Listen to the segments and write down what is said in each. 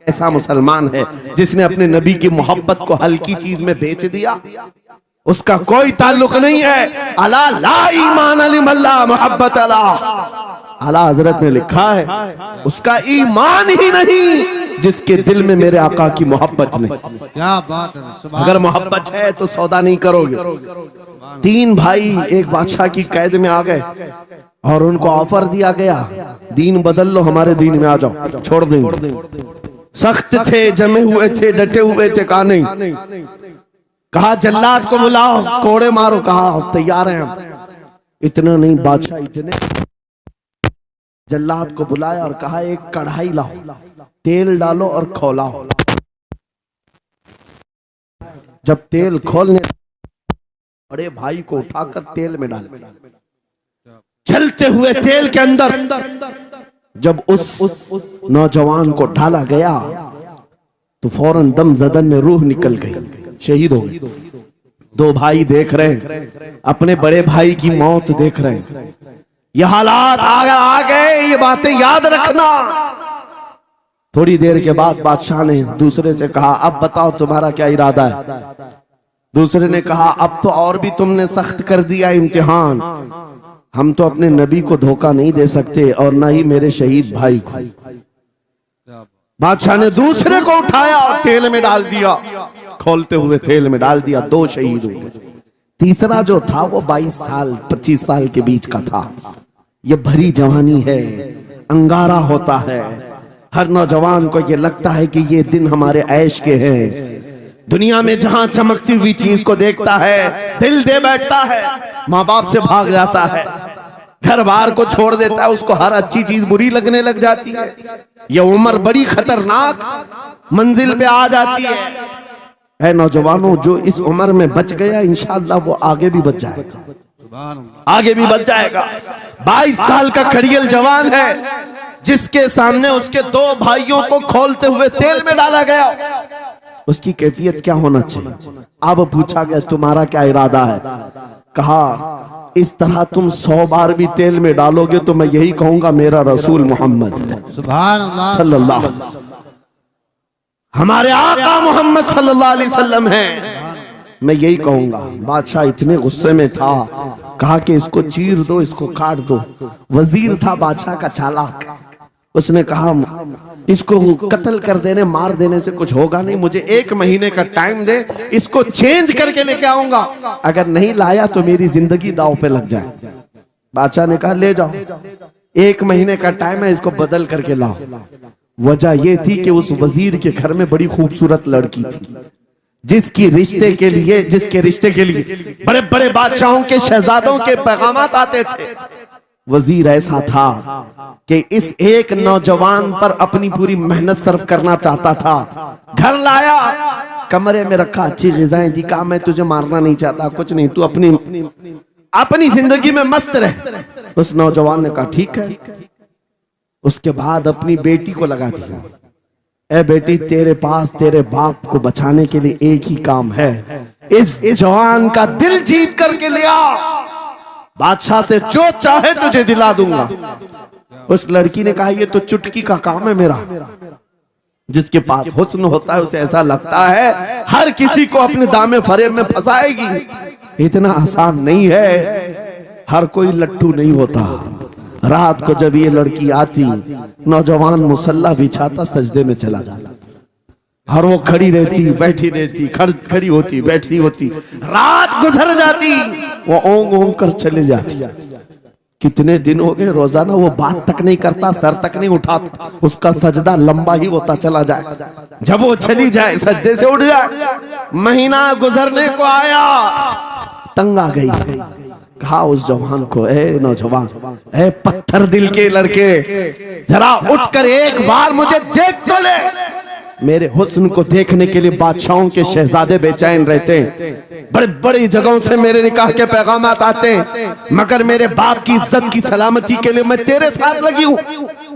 ऐसा मुसलमान है जिसने अपने नबी की मोहब्बत को हल्की चीज में बेच दिया? उसका कोई ताल्लुक नहीं है। अला ला ईमान अलिमल्ला मोहब्बत अला, आला हजरत ने लिखा है उसका ईमान ही नहीं जिसके दिल में मेरे आका की मोहब्बत नहीं। क्या बात है। अगर मोहब्बत है तो सौदा नहीं करोगे। 3 भाई एक बादशाह की कैद में आ गए और उनको ऑफर दिया गया, दीन बदल लो, हमारे दीन में आ जाओ, छोड़ देंगे। सख्त थे, जमे हुए थे, डटे हुए थे, कहा नहीं। कहा जल्लाद को बुलाओ, कोड़े मारो, कहा तैयार हैं हम। इतना नहीं, बादशाह इतने जल्लाद को बुलाया और कहा एक कढ़ाई लाओ, तेल डालो और खौलाओ। जब तेल खोलने, बड़े भाई को उठाकर तेल में डाल, जलते हुए तेल के अंदर जब उस नौजवान को डाला गया तो फौरन दम जदन में रूह निकल गई, शहीद हो गए। 2 भाई देख रहे हैं, अपने बड़े भाई की मौत देख रहे हैं। ये हालात आ गए, ये बातें याद रखना। थोड़ी देर के बाद बादशाह ने दूसरे से कहा अब बताओ तुम्हारा क्या इरादा है? दूसरे ने कहा अब तो और भी तुमने सख्त कर दिया इम्तिहान, हम तो अपने नबी को धोखा नहीं दे सकते और ना ही मेरे शहीद भाई को। बादशाह ने दूसरे को उठाया और तेल में डाल दिया, खोलते हुए तेल में डाल दिया, 2 शहीद हो गए। तीसरा जो था वो 22 साल 25 साल के बीच का था। ये भरी जवानी है, अंगारा होता है। हर नौजवान को ये लगता है कि ये दिन हमारे ऐश के हैं। दुनिया में जहां चमकती हुई चीज को देखता है दिल दे बैठता है, माँ बाप से भाग जाता है, घर बार को छोड़ देता है, उसको हर अच्छी चीज बुरी लगने लग जाती है। ये उम्र बड़ी खतरनाक मंजिल पे आ जाती है नौजवानों, जो इस उम्र में बच गया इंशाअल्लाह वो आगे भी बच जाएगा, आगे भी बच जाएगा। 22 साल का खड़ियल जवान है जिसके सामने उसके 2 भाइयों को खोलते हुए तेल में डाला गया, उसकी कैफियत क्या होना चाहिए? अब पूछा गया तुम्हारा क्या इरादा है? कहा इस तरह तुम 100 बार भी तेल में डालोगे तो मैं यही कहूंगा मेरा रसूल मोहम्मद सुभान अल्लाह सल्लल्लाहु अलैहि वसल्लम, हमारे आका मोहम्मद सल्लल्लाहु अलैहि वसल्लम है, मैं यही कहूंगा। बादशाह इतने गुस्से में था, कहा कि इसको चीर दो, इसको काट दो। वजीर था बादशाह का चालाक, उसने कहा इसको कत्ल कर देने, मार देने से कुछ होगा नहीं, मुझे 1 महीने का टाइम दे, इसको चेंज करके लेके आऊंगा, अगर नहीं लाया तो मेरी जिंदगी दांव पे लग जाए। बादशाह ने कहा ले जाओ, 1 महीने का टाइम है, इसको बदल करके लाओ। वजह यह थी कि उस वजीर के घर में बड़ी खूबसूरत लड़की थी जिसके रिश्ते के लिए बड़े बड़े बादशाहों के शहजादों के पैगामात आते थे। वजीर ऐसा था कि इस एक नौजवान पर अपनी पूरी मेहनत सर्व करना चाहता था। घर लाया, कमरे में रखा, अच्छी ग़िज़ाएं दी, कहा मैं तुझे मारना नहीं चाहता, कुछ नहीं, तू अपनी जिंदगी में मस्त रह। उस नौजवान ने कहा ठीक है। उसके बाद अपनी बेटी को लगा दिया, ए बेटी तेरे पास तेरे बाप को बचाने के लिए एक ही काम है, इस जवान का दिल जीत करके ले आ, बादशाह से जो चाहे तुझे दिला दूंगा। उस लड़की ने कहा ये तो चुटकी का काम है मेरा। जिसके पास हुस्न होता है उसे ऐसा लगता है हर किसी को अपने दामे फरेब में फंसाएगी। इतना आसान नहीं है, हर कोई लट्टू नहीं होता। रात को जब ये लड़की आती, नौजवान मुसल्ला बिछाता, सजदे में चला जाता, और वो खड़ी रहती, बैठी रहती, खड़ी होती, बैठी होती, रात गुजर जाती, वो ओंग ओंग कर चले जाती। कितने दिन हो गए, रोजाना वो बात तक नहीं करता, सर तक नहीं उठाता, उसका सजदा लंबा ही होता चला जाए। जब वो चली जाए सजदे से उठ जाए। महीना गुजरने को आया, तंग आ गई, कहा उस जवान को, ए नौजवान, ए पत्थर दिल के लड़के, जरा उठकर एक बार मुझे देख तो ले। मेरे हुस्न को देखने के लिए बादशाहों के शहजादे बेचैन रहते हैं, बड़े बड़ी जगहों से मेरे निकाह के पैगामात आते हैं, मगर मेरे बाप की इज्जत की सलामती के लिए मैं तेरे साथ लगी हूँ।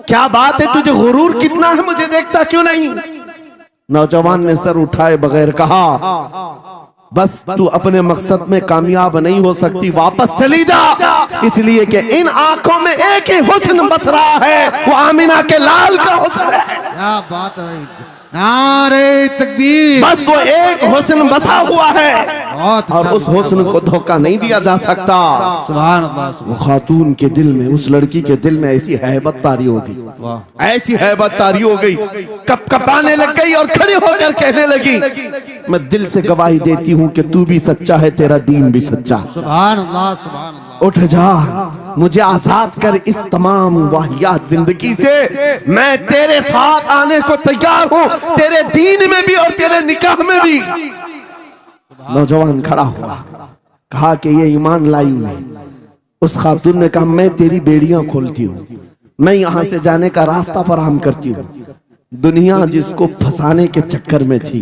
क्या बात है, तुझे गुरूर कितना है, मुझे देखता क्यों नहीं? नौजवान ने सर उठाए बगैर कहा, बस तू अपने मकसद में कामयाब नहीं हो सकती, वापस चली जा। इसलिए कि इन आंखों में एक ही हुस्न बस रहा है, वो आमिना के लाल का हुस्न है। क्या बात है भाई। नारे तकबीर। बस वो एक हुस्न बसा हुआ है बहुत और उस हुस्न को धोखा नहीं दिया जा सकता। सुभान अल्लाह। वो खातून के दिल में, उस लड़की के दिल में ऐसी हैबत तारी हो गई, ऐसी हैबत तारी हो गई, कपकपाने लग गई और खड़ी होकर कहने लगी, मैं दिल से गवाही देती हूँ कि तू भी सच्चा है, तेरा दीन भी सच्चा। सुभान अल्लाह सुभान अल्लाह। उठ जा, मुझे आजाद कर इस तमाम वाहियात जिंदगी से। मैं तेरे साथ आने को तैयार हूँ, तेरे दीन में भी और तेरे निकाह में भी। नौजवान खड़ा हुआ, कहा कि ये ईमान लाई हुई है। उस खातून ने कहा, मैं तेरी बेड़ियां खोलती हूँ, मैं यहाँ से जाने का रास्ता फराहम करती हूँ। दुनिया जिसको फंसाने के चक्कर में थी,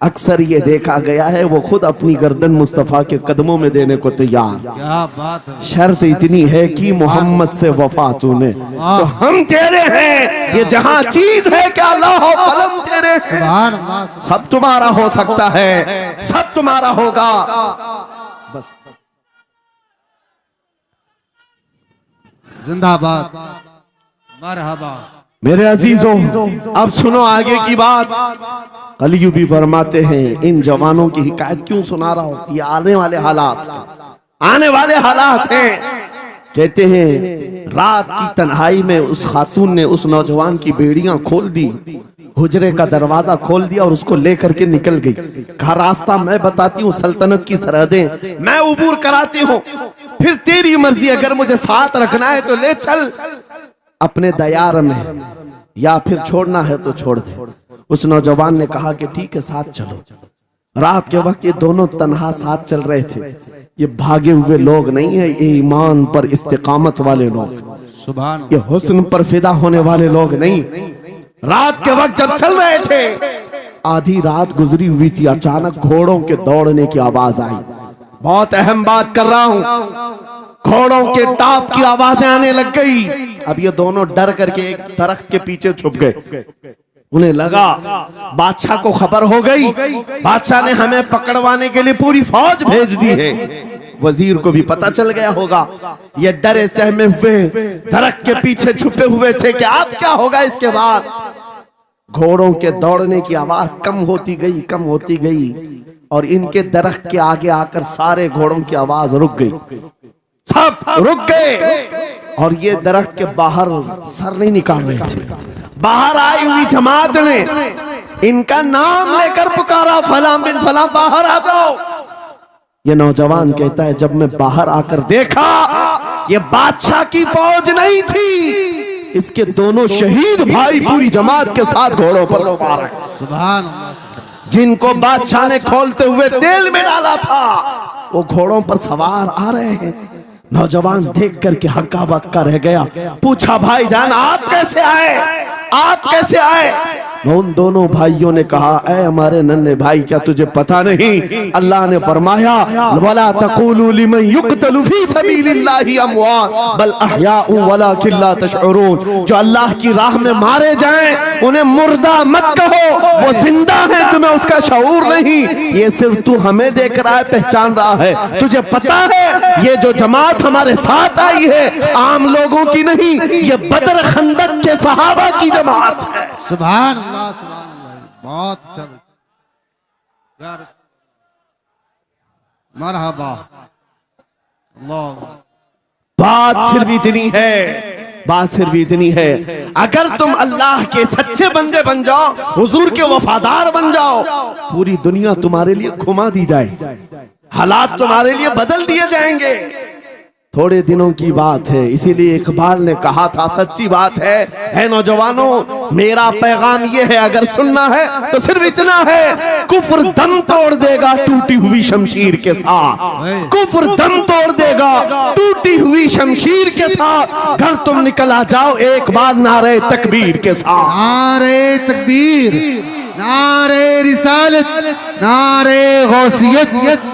अक्सर ये देखा गया है वो खुद अपनी गर्दन मुस्तफा के कदमों में देने को तैयार। क्या बात है। शर्त इतनी है कि मोहम्मद से वफा तूने, तो हम तेरे हैं। ये जहां चीज है क्या अल्लाह हो कलम तेरे, सुभान अल्लाह। सब तुम्हारा हो सकता है, सब तुम्हारा होगा। बस जिंदाबाद, मरहबा। मेरे अजीजों, अब सुनो आगे की बात। कलियू भी फरमाते हैं, इन जवानों की हिकायत क्यों सुना रहा हूं, ये आने वाले हालात, आने वाले हालात हैं। कहते हैं रात की तन्हाई में उस खातून ने उस नौजवान की बेड़ियां खोल दी, हुजरे का दरवाजा खोल दिया और उसको लेकर के निकल गई। कहा, रास्ता मैं बताती हूँ, सल्तनत की सरहदें मैं उबूर कराती हूँ, फिर तेरी मर्जी, अगर मुझे साथ रखना है तो ले चल अपने दयार में, या फिर छोड़ना है तो छोड़ दे। उस नौजवान ने कहा कि ठीक है, साथ चलो। रात के वक्त ये दोनों तन्हा साथ चल रहे थे। ये भागे हुए लोग नहीं है, ये ईमान पर इस्तिकामत वाले लोग, सुभान। ये हुस्न पर फिदा होने वाले लोग नहीं। रात के वक्त जब चल रहे थे, आधी रात गुजरी हुई थी, अचानक घोड़ों के दौड़ने की आवाज आई। बहुत अहम बात कर रहा हूं, घोड़ों के टाप की आवाजें आने लग गई। अब ये दोनों डर करके एक दरख्त के पीछे छुप गए। उन्हें लगा बादशाह को खबर हो गई, बादशाह ने हमें पकड़वाने के लिए पूरी फौज भेज दी है। वजीर को भी पता चल गया होगा। ये डरे सहमे हुए दरख्त के पीछे छुपे हुए थे कि अब क्या होगा इसके बाद। घोड़ों के दौड़ने की आवाज कम होती गई, कम होती गई, और इनके दरख्त के आगे आकर सारे घोड़ों की आवाज रुक गई, सब रुक गए। और ये दरख्त के बाहर सर नहीं निकाल रहे थे। बाहर आई हुई जमात ने इनका नाम लेकर पुकारा, फलां बिन फलां बाहर आ जाओ। ये नौजवान कहता है, जब मैं बाहर आकर देखा, ये बादशाह की फौज नहीं थी, इसके दोनों शहीद भाई पूरी जमात के साथ घोड़ों पर सवार हैं। सुभान अल्लाह। जिनको बादशाह ने खोलते हुए तेल में डाला था, वो घोड़ों पर सवार आ रहे हैं। नौजवान देख करके हक्का बक्का रह गया। पूछा, भाईजान आप कैसे आए, आप कैसे आए? उन दोनों भाइयों ने कहा, ऐ हमारे नन्हे भाई, क्या तुझे पता नहीं, अल्लाह ने फरमाया, वला तक़ूलू लिमन युक़तलु फी सबीलिल्लाहि अमवात बल अहयाउ वलाकिन ला तशऊरून। जो अल्लाह की राह में मारे जाएं उन्हें मुर्दा मत कहो, वो जिंदा है, तुम्हें उसका शऊर नहीं। ये सिर्फ तू हमें देख रहा है, पहचान रहा है। तुझे पता है ये जो जमात हमारे साथ आई है आम लोगों की नहीं, ये बदर खंदक के सहाबा की जमात है। सुभान अल्लाह, सुभान अल्लाह। बहुत अच्छा यार, मरहबा। अल्लाह। बात सिर्फ इतनी है, बात सिर्फ इतनी है, अगर तुम अल्लाह के सच्चे बंदे बन जाओ, हुजूर के वफादार बन जाओ, पूरी दुनिया तुम्हारे लिए घुमा दी जाए, हालात तुम्हारे लिए बदल दिए जाएंगे। थोड़े दिनों की बात है, इसीलिए इकबाल ने कहा था, सच्ची बात है नौजवानों, मेरा पैगाम ये है, अगर सुनना है तो सिर्फ इतना है, कुफ्र दम तोड़ देगा टूटी हुई शमशीर के साथ, कुफ्र दम तोड़ देगा टूटी हुई शमशीर के साथ। घर तुम निकल आ जाओ एक बार नारे तकबीर के साथ। नारे तकबीर, नारे रिसालत, नारे गौसियत,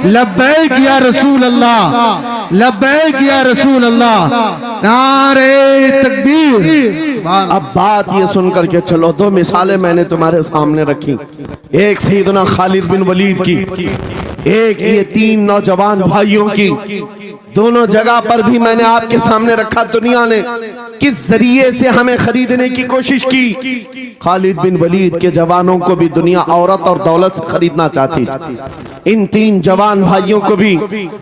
लब्बैक या रसूल अल्लाह, लब्बैक या रसूल अल्लाह, नारे तकबीर। अब बात ये सुन करके चलो, दो मिसालें मैंने तुम्हारे सामने रखी, एक सैयदना खालिद बिन वलीद की, एक ये 3 नौजवान भाइयों की दोनों जगह पर भी मैंने आपके सामने रखा। दुनिया ने किस जरिए से हमें खरीदने की कोशिश की। खालिद बिन वलीद के जवानों को भी दुनिया औरत और दौलत से खरीदना चाहती थी। इन 3 जवान भाइयों को भी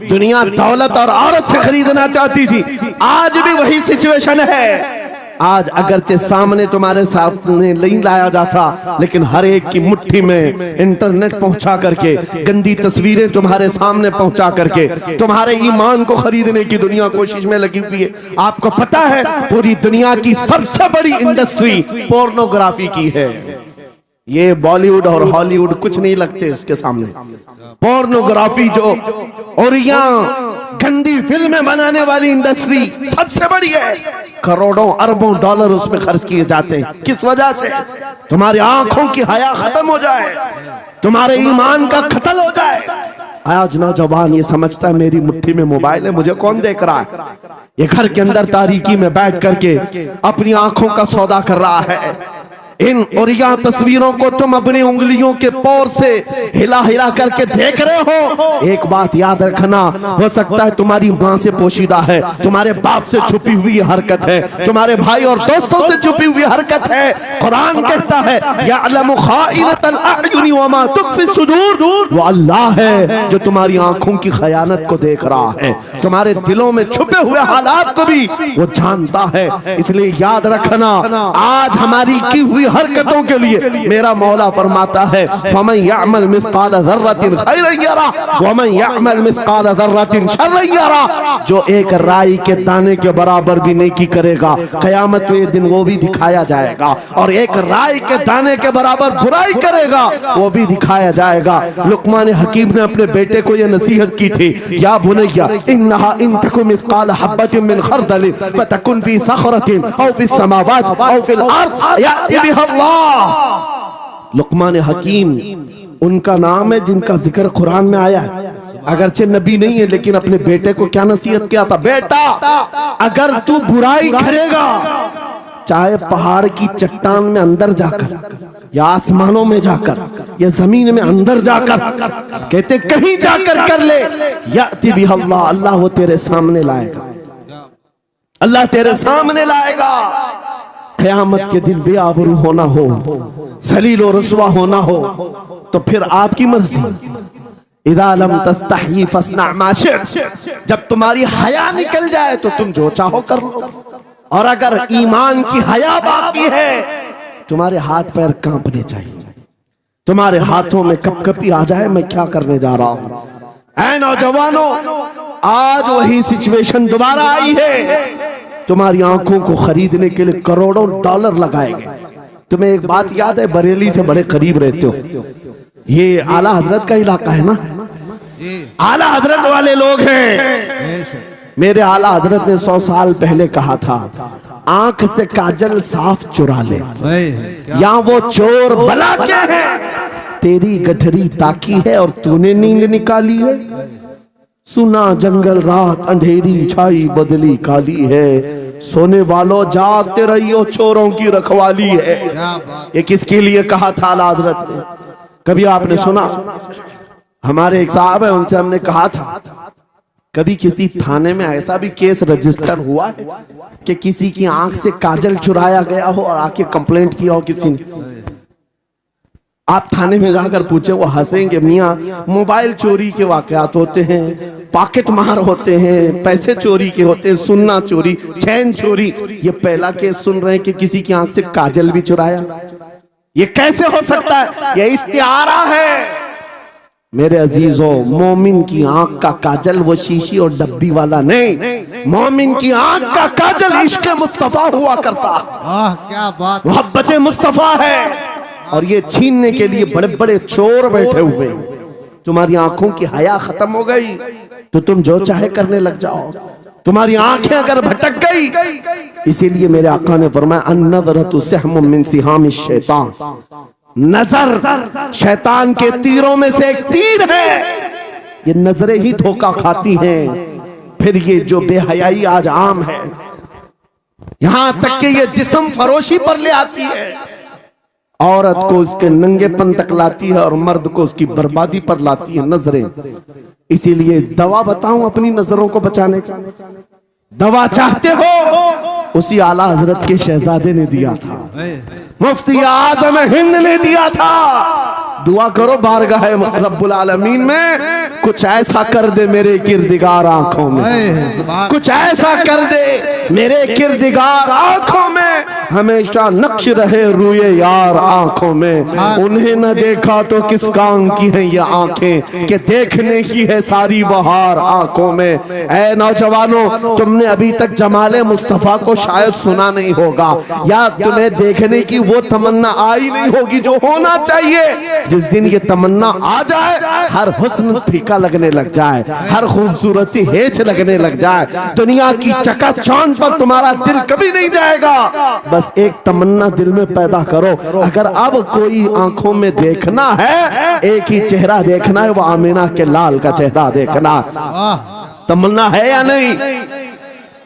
दुनिया दौलत और औरत से खरीदना चाहती थी। आज भी वही सिचुएशन है। आज अगरचे सामने तुम्हारे सामने नहीं लाया जाता, लेकिन हर एक की मुट्ठी में इंटरनेट पहुंचा करके, गंदी तस्वीरें तुम्हारे सामने पहुंचा करके तुम्हारे ईमान को खरीदने की दुनिया कोशिश में लगी हुई है। आपको पता है पूरी दुनिया की सबसे बड़ी इंडस्ट्री पोर्नोग्राफी की है। ये बॉलीवुड और हॉलीवुड कुछ नहीं लगते उसके सामने। पोर्नोग्राफी जो और यहाँ गंदी फिल्में बनाने वाली इंडस्ट्री सबसे बड़ी है। करोड़ों अरबों डॉलर उसमें खर्च किए जाते हैं। किस वजह से? तुम्हारी आंखों की हया खत्म हो जाए, तुम्हारे ईमान का कत्ल हो जाए। आज नौजवान ये समझता है मेरी मुट्ठी में मोबाइल है, मुझे कौन देख रहा है। ये घर के अंदर तारीकी में बैठ करके अपनी आंखों का सौदा कर रहा है। इन और यहाँ तस्वीरों को तुम अपनी उंगलियों के पोर से हिला हिला करके देख रहे हो। एक बात याद रखना, हो सकता है तुम्हारी माँ से पोशीदा है, तुम्हारे बाप से छुपी हुई हरकत है, तुम्हारे भाई और दोस्तों से छुपी हुई हरकत है। कुरान कहता है यअलमु खाइनतल अयुनि वमा तुख्फी सुदूर, वो अल्लाह है जो तुम्हारी आंखों की खयानत को देख रहा है, तुम्हारे दिलों में छुपे हुए हालात को भी वो जानता है। इसलिए याद रखना, आज हमारी की हुई हरकतों के लिए मेरा मौला फरमाता है फमन यअमल मिस्काल ज़र्रतिन खैरन यरा वमन यअमल मिस्काल ज़र्रतिन शर्रन यरा। जो एक राई के दाने के बराबर भी नेकी करेगा, क़यामत के दिन वो भी दिखाया जाएगा, और एक राई के दाने के बराबर बुराई करेगा वो भी दिखाया जाएगा। लुक़मान हकीम ने अपने बेटे को ये नसीहत की थी, या बुनय्या इन्नहा इन तकु मिस्काल हब्बतिन मिन खरदलिन फतकुन फी सखरतिन औ फी समावात औ फिल अर्द याति अल्लाह। लुक़मान हकीम उनका नाम है जिनका जिक्र कुरान में आया है। अगरचे नबी नहीं है, लेकिन अपने बेटे को क्या नसीहत किया था, बेटा अगर तू बुराई करेगा, चाहे पहाड़ की चट्टान में अंदर जाकर या आसमानों में जाकर या जमीन में अंदर जाकर, कहते कहीं जाकर कर ले, याति बिही अल्लाह, अल्लाह वो तेरे सामने लाएगा, अल्लाह तेरे सामने लाएगा। क़यामत के दिन बेआबरू होना हो, सलील और रसवा होना हो, तो फिर आपकी मर्जी। इदा लम तस्तही फस्ना मा शि'त, जब तुम्हारी हया निकल जाए तो तुम जो चाहो कर लो। और अगर ईमान की हया बाकी है, तुम्हारे हाथ पैर कांपने चाहिए, तुम्हारे हाथों में कपकपी आ जाए मैं क्या करने जा रहा हूं। ऐ नौजवानों, आज वही सिचुएशन दोबारा आई है। तुम्हारी आंखों को खरीदने के लिए करोड़ों डॉलर लगाए गए। तुम्हें एक बात याद है, बरेली से बड़े करीब रहते हो, ये आला हजरत का इलाका है ना, आला हजरत वाले लोग हैं। मेरे आला हजरत ने 100 साल पहले कहा था, आंख से काजल साफ चुरा ले, यहाँ वो चोर बला के हैं, तेरी गठरी ताकी है और तूने नींद निकाली है। सुना जंगल रात अंधेरी छाई बदली काली है, सोने वालों जागते रहियो चोरों की रखवाली है। ये किसके लिए कहा था आला हजरत ने? कभी आपने सुना? हमारे एक साहब है, उनसे हमने कहा था, कभी किसी थाने में ऐसा भी केस रजिस्टर हुआ है कि किसी की आंख से काजल चुराया गया हो और आके कंप्लेंट किया हो किसी ने? आप थाने में जाकर पूछे, वो हंसेंगे। मियाँ मोबाइल चोरी के वाकयात होते हैं, पॉकेट मार होते हैं, पैसे चोरी के होते हैं, सुन्ना चोरी, चैन चोरी। ये पहला केस सुन रहे हैं कि किसी की आंख से काजल भी चुराया। ये कैसे हो सकता है? ये इस्तिआरा है। मेरे अजीजों, मोमिन की आंख का काजल वो शीशी और डब्बी वाला नहीं, मोमिन की आंख का काजल इश्क मुस्तफा हुआ करता। क्या बात, मोहब्बत मुस्तफा है। और ये छीनने के लिए बड़े बड़े चोर बैठे हुए। तुम्हारी आंखों की हया खत्म हो गई तो तुम जो चाहे करने लग जाओ। तुम्हारी आंखें अगर भटक गई, इसीलिए मेरे आका ने फरमाया अन-नज़रतु सहमुम मिन सिहामिश शैतान, नजर शैतान के तीरों में से एक तीर है। ये नजरें ही धोखा खाती हैं। फिर ये जो बेहयाई आज आम है, यहां तक कि ये जिस्म फरोशी पर ले आती है। औरत को उसके नंगेपन तक लाती है और मर्द को उसकी बर्बादी पर लाती है नजरें। इसीलिए दवा बताऊं अपनी नजरों को बचाने का, दवा चाहते हो उसी आला हजरत के शहजादे ने दिया था, मुफ्ती आजम हिंद ने दिया था। दुआ करो बारगाह रब्बुल आलमीन में कुछ ऐसा कर दे मेरे किरदिगार आंखों में, कुछ ऐसा कर दे मेरे किरदिगार आंखों में, हमेशा नक्श रहे रूए यार आंखों में। उन्हें न देखा तो किस काम की है ये आंखें कि देखने की है सारी बहार आंखों में। ऐ नौजवानों, तुमने अभी तक जमाले मुस्तफा को शायद सुना नहीं होगा, या तुम्हें देखने की वो तमन्ना आई नहीं होगी जो होना चाहिए। जिस दिन ये तमन्ना आ जाए, हर हुस्न फीका लगने लग जाए, हर खूबसूरती हेच लगने लग जाए, दुनिया की चकाचौंध पर तुम्हारा दिल कभी नहीं जाएगा। बस एक तमन्ना दिल में पैदा करो, अगर अब कोई आंखों में देखना है, एक ही चेहरा देखना है, वो आमिना के लाल का चेहरा देखना। तमन्ना है या नहीं?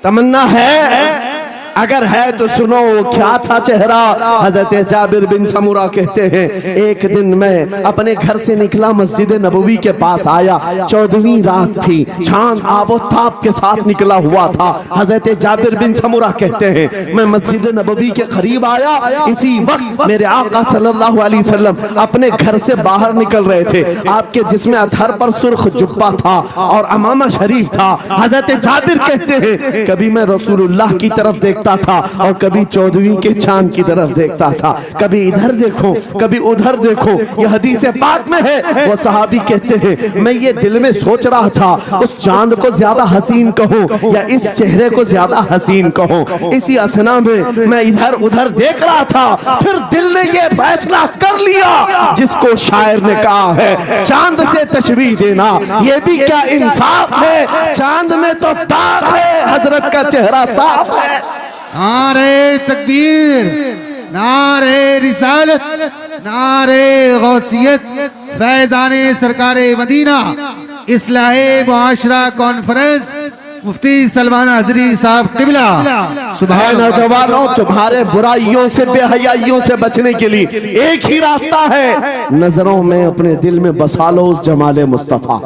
तमन्ना है? अगर है तो सुनो क्या था चेहरा। हजरत जाबिर बिन समूरा कहते हैं, एक दिन मैं अपने घर से निकला, मस्जिद नबवी के पास आया, 14वीं रात थी, चांद आबोताब के साथ निकला हुआ था। हजरत जाबिर बिन समूरा कहते हैं, मैं मस्जिद नबवी के करीब आया, इसी वक्त मेरे आका सल्लल्लाहु अलैहि वसल्लम अपने घर से बाहर निकल रहे थे। आपके जिस्म अतहर पर सुर्ख जुब्बा था और अमामा शरीफ था। हजरत जाबिर कहते हैं, कभी मैं रसूलुल्लाह की तरफ देखता था और कभी 14वीं के चांद की तरफ देखता था, कभी इधर देखो कभी उधर देखो। यह हदीस पाक में है। वो सहाबी कहते हैं, मैं ये दिल में सोच रहा था, उस चांद को ज्यादा हसीन कहूं या इस चेहरे को ज्यादा हसीन कहूं। इसी असना में मैं इधर उधर देख रहा था, फिर दिल ने ये फैसला कर लिया जिसको शायर ने कहा है, चांद से तशबीह देना ये भी क्या इंसाफ है, चांद में तो दाग है, हजरत का चेहरा साफ है। नारे तकबीर, नारे रिसालत, नारे गौसियत, फैजाने सरकारे मदीना, इस्लाहे मुआशरा कॉन्फ्रेंस, मुफ्ती सलमान हजरी साहब किबला। सुभान नौजवानों, तुम्हारे बुराइयों से बेहयाइयों से बचने के लिए एक ही रास्ता है, नजरों में अपने दिल में बसा लो उस जमाले मुस्तफा।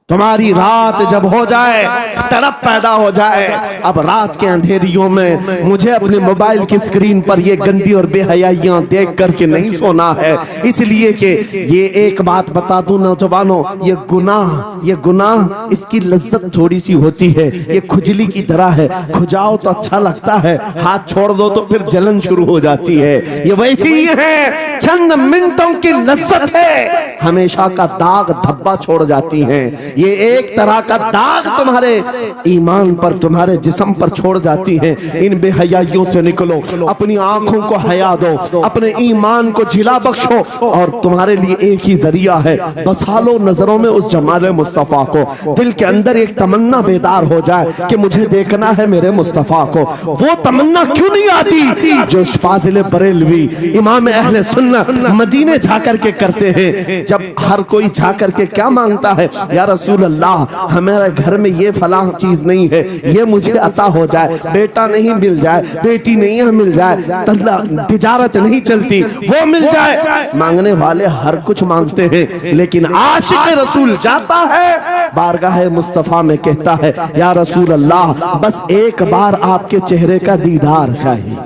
तुम्हारी रात जब हो जाए, तड़प पैदा हो जाए, अब रात के अंधेरियों में मुझे अपने मोबाइल की स्क्रीन पर ये गंदी और बेहयाइयां देख करके नहीं सोना है। इसलिए कि ये एक बात बता दूं नौजवानों, ये गुनाह इसकी लज्जत थोड़ी सी होती है, ये खुजली की तरह है, खुजाओ तो अच्छा लगता है, हाथ छोड़ दो तो फिर जलन शुरू हो जाती है। ये वैसी ही है, चंद मिनटों की लज्जत है, हमेशा का दाग धब्बा छोड़ जाती है। ये एक तरह का दाग तुम्हारे ईमान पर, तुम्हारे जिस्म पर छोड़ जाती है। इन बेहयाइयों से निकलो, अपनी आंखों को हया दो, अपने ईमान को जिला बख्शो, और तुम्हारे लिए एक ही जरिया है, बसा लो नजरों में उस जमाले मुस्तफा को। दिल के अंदर एक तमन्ना बेदार हो जाए कि मुझे देखना है मेरे मुस्तफा को। वो तमन्ना क्यों नहीं आती जो फाजिल बरेलवी इमाम अहले सुन्नत मदीने जाकर के करते हैं। जब हर कोई जाकर के क्या मांगता है, या रसूल अल्लाह हमारे घर में ये फलां चीज नहीं है, ये मुझे अता हो जाए, बेटा नहीं मिल जाए, बेटी नहीं मिल जाए, तिजारत नहीं चलती, वो मिल जाए। मांगने वाले हर कुछ मांगते हैं, लेकिन आशिक रसूल जाता है बारगाह मुस्तफा में, कहता है, या रसूल अल्लाह बस एक बार आपके चेहरे का दीदार चाहिए,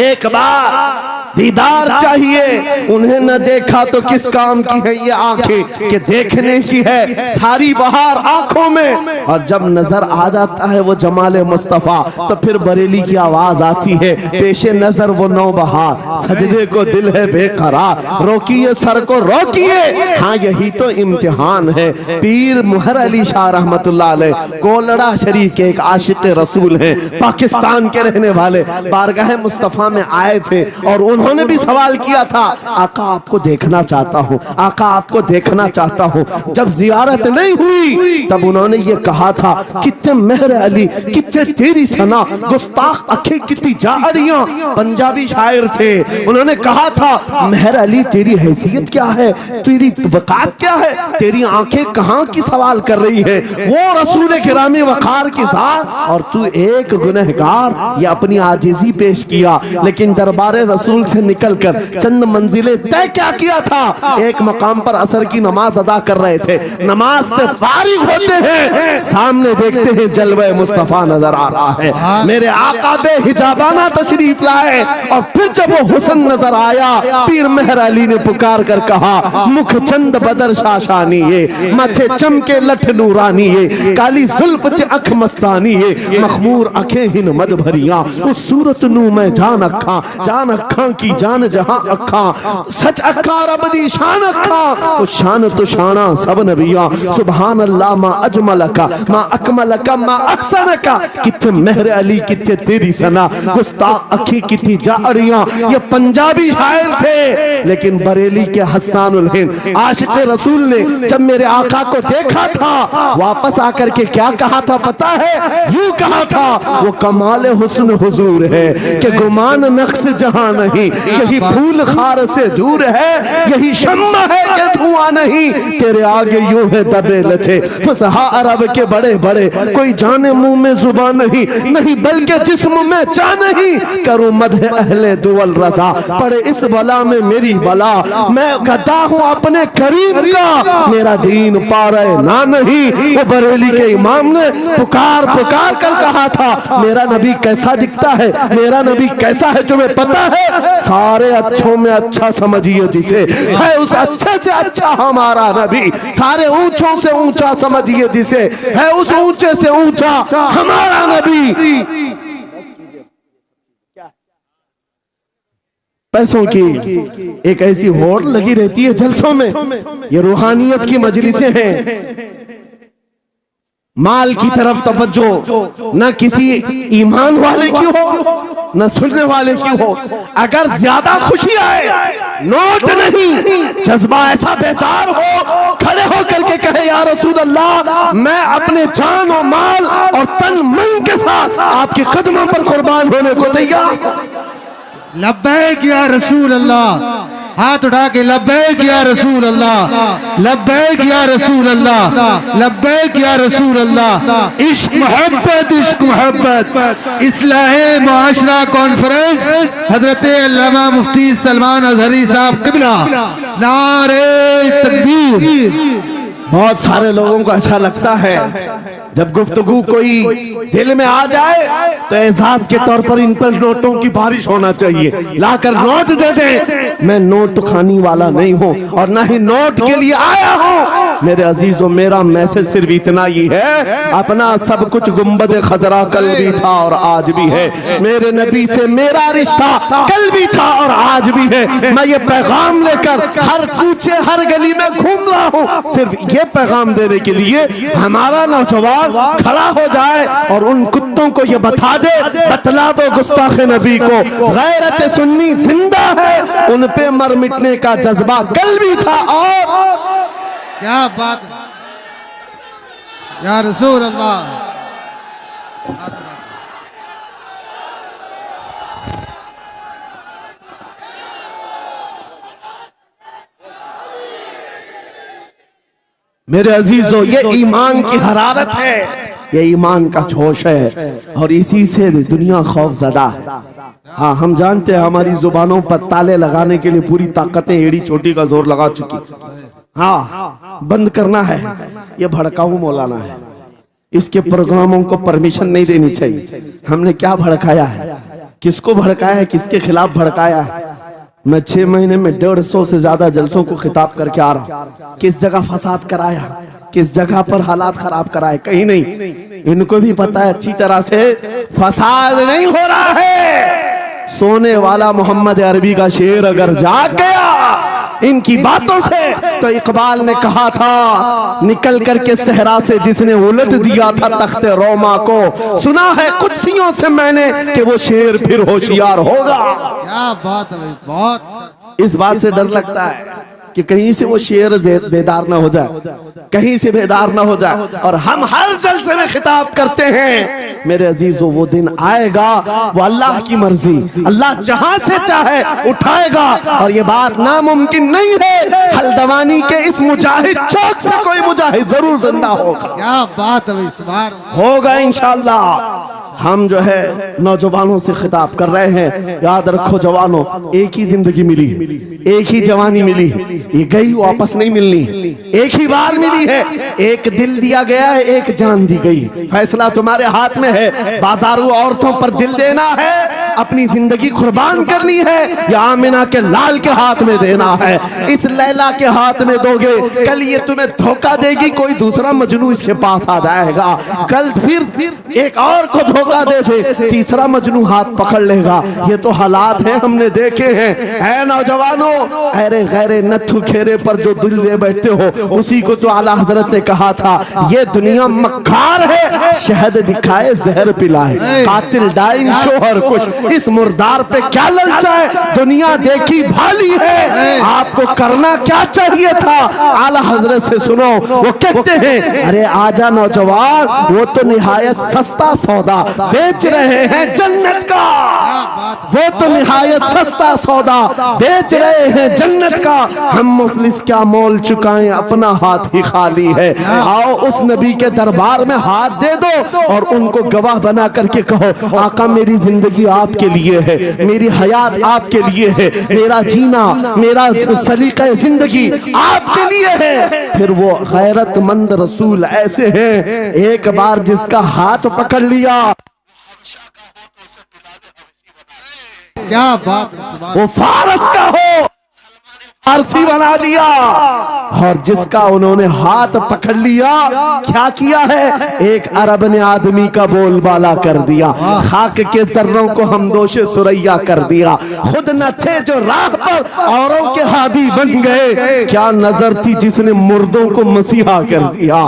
एक बार दीदार चाहिए। उन्हें न देखा तो किस काम की है ये आंखें कि देखने की है सारी बहार आंखों में। और जब नजर आ जाता है वो जमाले मुस्तफा, तो फिर बरेली की आवाज आती है, पेशे नजर वो नौबहार, सजदे को दिल है बेकरार, रोकिए सर को रोकिए, हाँ यही तो इम्तिहान है। पीर मुहर अली शाह रहमतुल्लाह अलैह कोलड़ा शरीफ के एक आशिक रसूल हैं, पाकिस्तान के रहने वाले, बारगाह मुस्तफा में आए थे और उन्होंने भी सवाल किया था, आका आपको देखना चाहता हूँ, आका आपको देखना चाहता हूँ। जब जियारत नहीं हुई तब उन्होंने ये कहा था, कितने मेहर अली, कितने तेरी सना, गुस्ताख अखे कितनी जारियां। पंजाबी शायर थे, उन्होंने कहा था, मेहर अली तेरी हैसियत क्या है, तेरी वकात क्या है, तेरी आंखें कहाँ की सवाल कर रही है, वो रसूल किरामी वकार की जात और तू एक गुनहगार। ये अपनी आजिजी पेश किया, लेकिन दरबारे रसूल से निकलकर चंद मंजिलें तय क्या किया था, एक मकाम पर असर की नमाज अदा कर रहे थे। नमाज से फारिग होते हैं, सामने देखते हैं जलवे मुस्तफा नजर आ रहा है। मेरे आका बेहिजाबाना तशरीफ लाए और फिर जब वो हुस्न नजर आया, पीर मेहर अली ने पुकार कर कहा, मुख चंद बदर शाशानी ये, माथे चमके लठ नूरानी ये, काली जुल्फ ते अख मस्तानी ये, मखमूर अखे हिन मद भरिया, उस सूरत नू मैं जान अखा की जान जहां अखा, सच अखा रब दी शान अखा, उस शान तो शाना सब नबिया, सुभान अल्लाह मा अजमल का मा अकमल का मा अहसन का, किथे मेहर अली किथे तेरी सना, गुस्ताख अखी किथी जारियां। ये पंजाबी शायर थे, लेकिन बरेली के हस्सानुल हिंद आशिक रसूल ने जब मेरे आका को देखा था, वापस आकर के क्या कहा था पता है? यूं कहा था, वो कमाल हुस्न हुजूर है कि गुमान नक्श जहां नहीं, यही फूल खार से दूर है, यही शम्मा है कि धुआं नहीं, तेरे आगे यूं है दबे लचे फसहा अरब के बड़े बड़े, कोई जाने मुंह में जुबान नहीं, नहीं बल्कि जिस्म में चाह नहीं, करूं मदह अहले दुवल रजा, पड़े इस बला में मेरी बला, मैं गदा हूं अपने करीम का, मेरा दीन पा रहे ना नहीं। वो बरेली के इमाम ने पुकार पुकार कर कहा था, मेरा नबी कैसा दिखता है, मेरा नबी कैसा है, तुम्हें पता है? सारे अच्छों में अच्छा समझिए जिसे, है उस अच्छे से अच्छा हमारा नबी, सारे ऊंचों से ऊंचा समझिए जिसे, है उस ऊंचे से ऊंचा हमारा नबी। पैसों की एक ऐसी होड़ लगी रहती है जलसों में, ये रूहानियत की मजलिसें हैं। माल की तरफ तवज्जो न किसी ईमान वाले की हो न सुनने वाले की हो। अगर ज्यादा खुशी आए, नोट नहीं, जज्बा ऐसा बेदार हो, खड़े हो करके कहे या रसूल अल्लाह, मैं अपने जान और माल और तन मन के साथ आपके कदमों पर कुर्बान होने को तैयार। लब्बैक या रसूल अल्लाह, हाथ उठा के लब्बैक या रसूल अल्लाह, लब्बैक या रसूल अल्लाह, लब्बैक या रसूल अल्लाह। इश्क मोहब्बत इस्लाहे मुआशरा कॉन्फ्रेंस हजरत अल्लामा मुफ्ती सलमान अजहरी साहब किबला, नारे तकबीर। बहुत सारे लोगों को अच्छा लगता है जब गुफ्तगू कोई दिल में आ जाए तो एहसास के तौर पर इन पर नोटों की बारिश होना चाहिए, लाकर नोट दे दे। मैं नोट खानी वाला नहीं हूँ और ना ही नोट के लिए आया हूँ। मेरे अजीजों, मेरा मैसेज सिर्फ इतना ही है, अपना सब कुछ गुंबद खजरा कल भी था और आज भी है, मेरे नबी से मेरा रिश्ता कल भी था और आज भी है। मैं ये पैगाम लेकर हर कूचे हर गली में घूम रहा हूँ, सिर्फ ये पैगाम देने के लिए हमारा नौजवान खड़ा हो जाए और उन कुत्तों को ये बता दे, बतला दो गुस्ताख नबी को, गैरत सुन्नी जिंदा है, उन पे मर मिटने का जज्बा कल भी था। और क्या बात या रसूल अल्लाह। मेरे अजीजों, ये ईमान की हरारत है, ये ईमान का जोश है और इसी से दुनिया खौफजदा है। हाँ, हम जानते हैं हमारी जुबानों पर ताले लगाने के लिए पूरी ताकतें एड़ी चोटी का जोर लगा चुकी। हाँ, बंद करना है, ये भड़काऊ मौलाना है, इसके प्रोग्रामों को परमिशन नहीं देनी चाहिए। हमने क्या भड़काया है, किसको भड़काया है, किसके खिलाफ भड़काया है? मैं 6 महीने में 150 से ज्यादा जलसों को खिताब करके आ रहा हूं। किस जगह फसाद कराया, किस जगह पर हालात खराब कराए, कहीं नहीं। इनको भी पता है अच्छी तरह से फसाद नहीं हो रहा है। सोने वाला मोहम्मद अरबी का शेर अगर जाग गया इनकी बातों से, तो इकबाल ने कहा था, निकल करके सहरा से जिसने उलट दिया था तख्ते रोमा को, सुना है कुदसियों से मैंने कि वो शेर फिर होशियार होगा। क्या बात है, बहुत इस बात से डर लगता है कि कहीं से वो शेर बेदार ना हो जाए, कहीं से बेदार ना हो जाए। और हम हर जलसे में खिताब करते हैं, मेरे अजीजों, वो दिन आएगा, वो अल्लाह की मर्जी, अल्लाह जहां से चाहे उठाएगा और ये बात नामुमकिन नहीं है। हल्द्वानी के इस मुजाहिद चौक से कोई मुजाहिद जरूर जिंदा होगा। क्या बात है, इस बार होगा इंशाअल्लाह। हम जो है नौजवानों से खिताब कर रहे हैं, याद रखो जवानों, एक ही जिंदगी मिली है, एक ही जवानी मिली है, ये गई वापस नहीं मिलनी, एक ही बार मिली है। एक दिल दिया गया है, एक जान दी गई। फैसला तुम्हारे हाथ में है। बाजारू औरतों पर दिल देना है, अपनी जिंदगी कुर्बान करनी है, या आमिना के लाल के हाथ में देना है। इस लैला के हाथ में दोगे, कल ये तुम्हें धोखा देगी, कोई दूसरा मजनू इसके पास आ जाएगा। कल फिर एक और को धोखा दे दे, तीसरा मजनू हाथ पकड़ लेगा। ये तो हालात हैं, हमने देखे हैं। ऐ नौजवानों, अरे गैरे नथु खेरे पर जो दिल दे बैठते हो, उसी को तो आला हजरत ने कहा था, ये दुनिया मक्कार है, शहद दिखाए जहर पिलाए, कातिल डाइन शोहर कुछ, इस मुर्दार पे क्या ललचाए, दुनिया देखी भाली है, आपको करना क्या चाहिए था। आला हजरत से सुनो, वो कहते हैं, अरे आजा नौजवान, वो तो निहायत सस्ता सौदा बेच रहे हैं जन्नत का, वो तो निहायत सस्ता सौदा बेच रहे हैं जन्नत का। हम मुफलिस क्या मोल चुकाएं, अपना हाथ ही खाली है। आओ उस नबी के दरबार में हाथ दे दो और उनको गवाह बना करके कहो, आका मेरी जिंदगी आपके लिए है, मेरी हयात आपके लिए है, मेरा जीना, मेरा सलीका जिंदगी आपके लिए है। फिर वो गैरतमंद रसूल ऐसे हैं, एक बार जिसका हाथ पकड़ लिया, क्या बात, वो फारस का हो, फारसी बना दिया। और जिसका उन्होंने हाथ पकड़ लिया, क्या किया है, एक अरब ने आदमी का बोलबाला कर दिया, खाक के जर्रों को हम दोषे सुरैया कर दिया। खुद न थे जो राह पर औरों के हादी बन गए, क्या नजर थी जिसने मुर्दों को मसीहा कर दिया।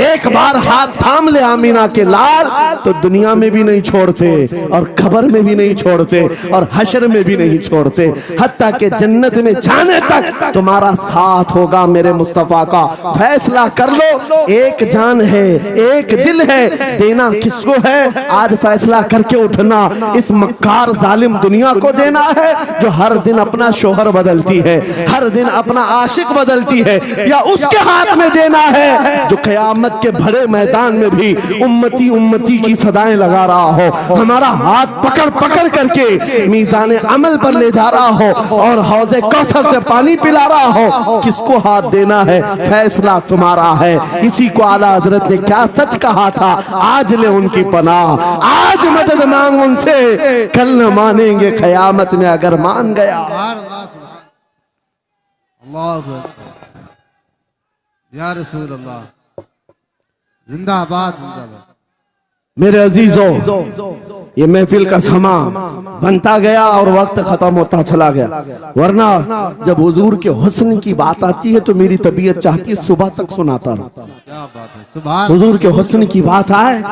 एक बार हाथ थाम ले आमीना के लाल, तो दुनिया में भी नहीं छोड़ते, और खबर में भी नहीं छोड़ते, और हशर में भी नहीं छोड़ते, हत्ता के जन्नत में जाने तक तुम्हारा साथ होगा। मेरे मुस्तफा का फैसला कर लो, एक जान है, एक दिल है, देना किसको है, आज फैसला करके उठना। इस मक्कार जालिम दुनिया को देना है, जो हर दिन अपना शोहर बदलती है, हर दिन अपना आशिक बदलती है, या उसके हाथ में देना है जो कयामत के बड़े मैदान में भी उम्मती उम्मती की सदाएं लगा रहा हो, हमारा हाथ पकड़ पकड़ करके मीज़ान अमल पर ले जा रहा हो, और हौज़े कौसर से पानी पिला रहा हो। किसको हाथ देना है, फैसला तुम्हारा है। इसी को आला हजरत ने क्या सच कहा था, आज ले उनकी पनाह, आज मदद मांग उनसे, कल न मानेंगे कयामत में अगर मान गया। अल्लाह या रसूल अल्लाह, जिंदाबाद जिंदाबाद। मेरे अजीजों, ये महफिल का समा बनता गया और वक्त खत्म होता चला गया, वरना जब हुजूर के हुस्न की बात आती है तो मेरी तबीयत चाहती है सुबह तक सुनाता रहूं। क्या बात है, सुभान। हुजूर के हुस्न की बात आए,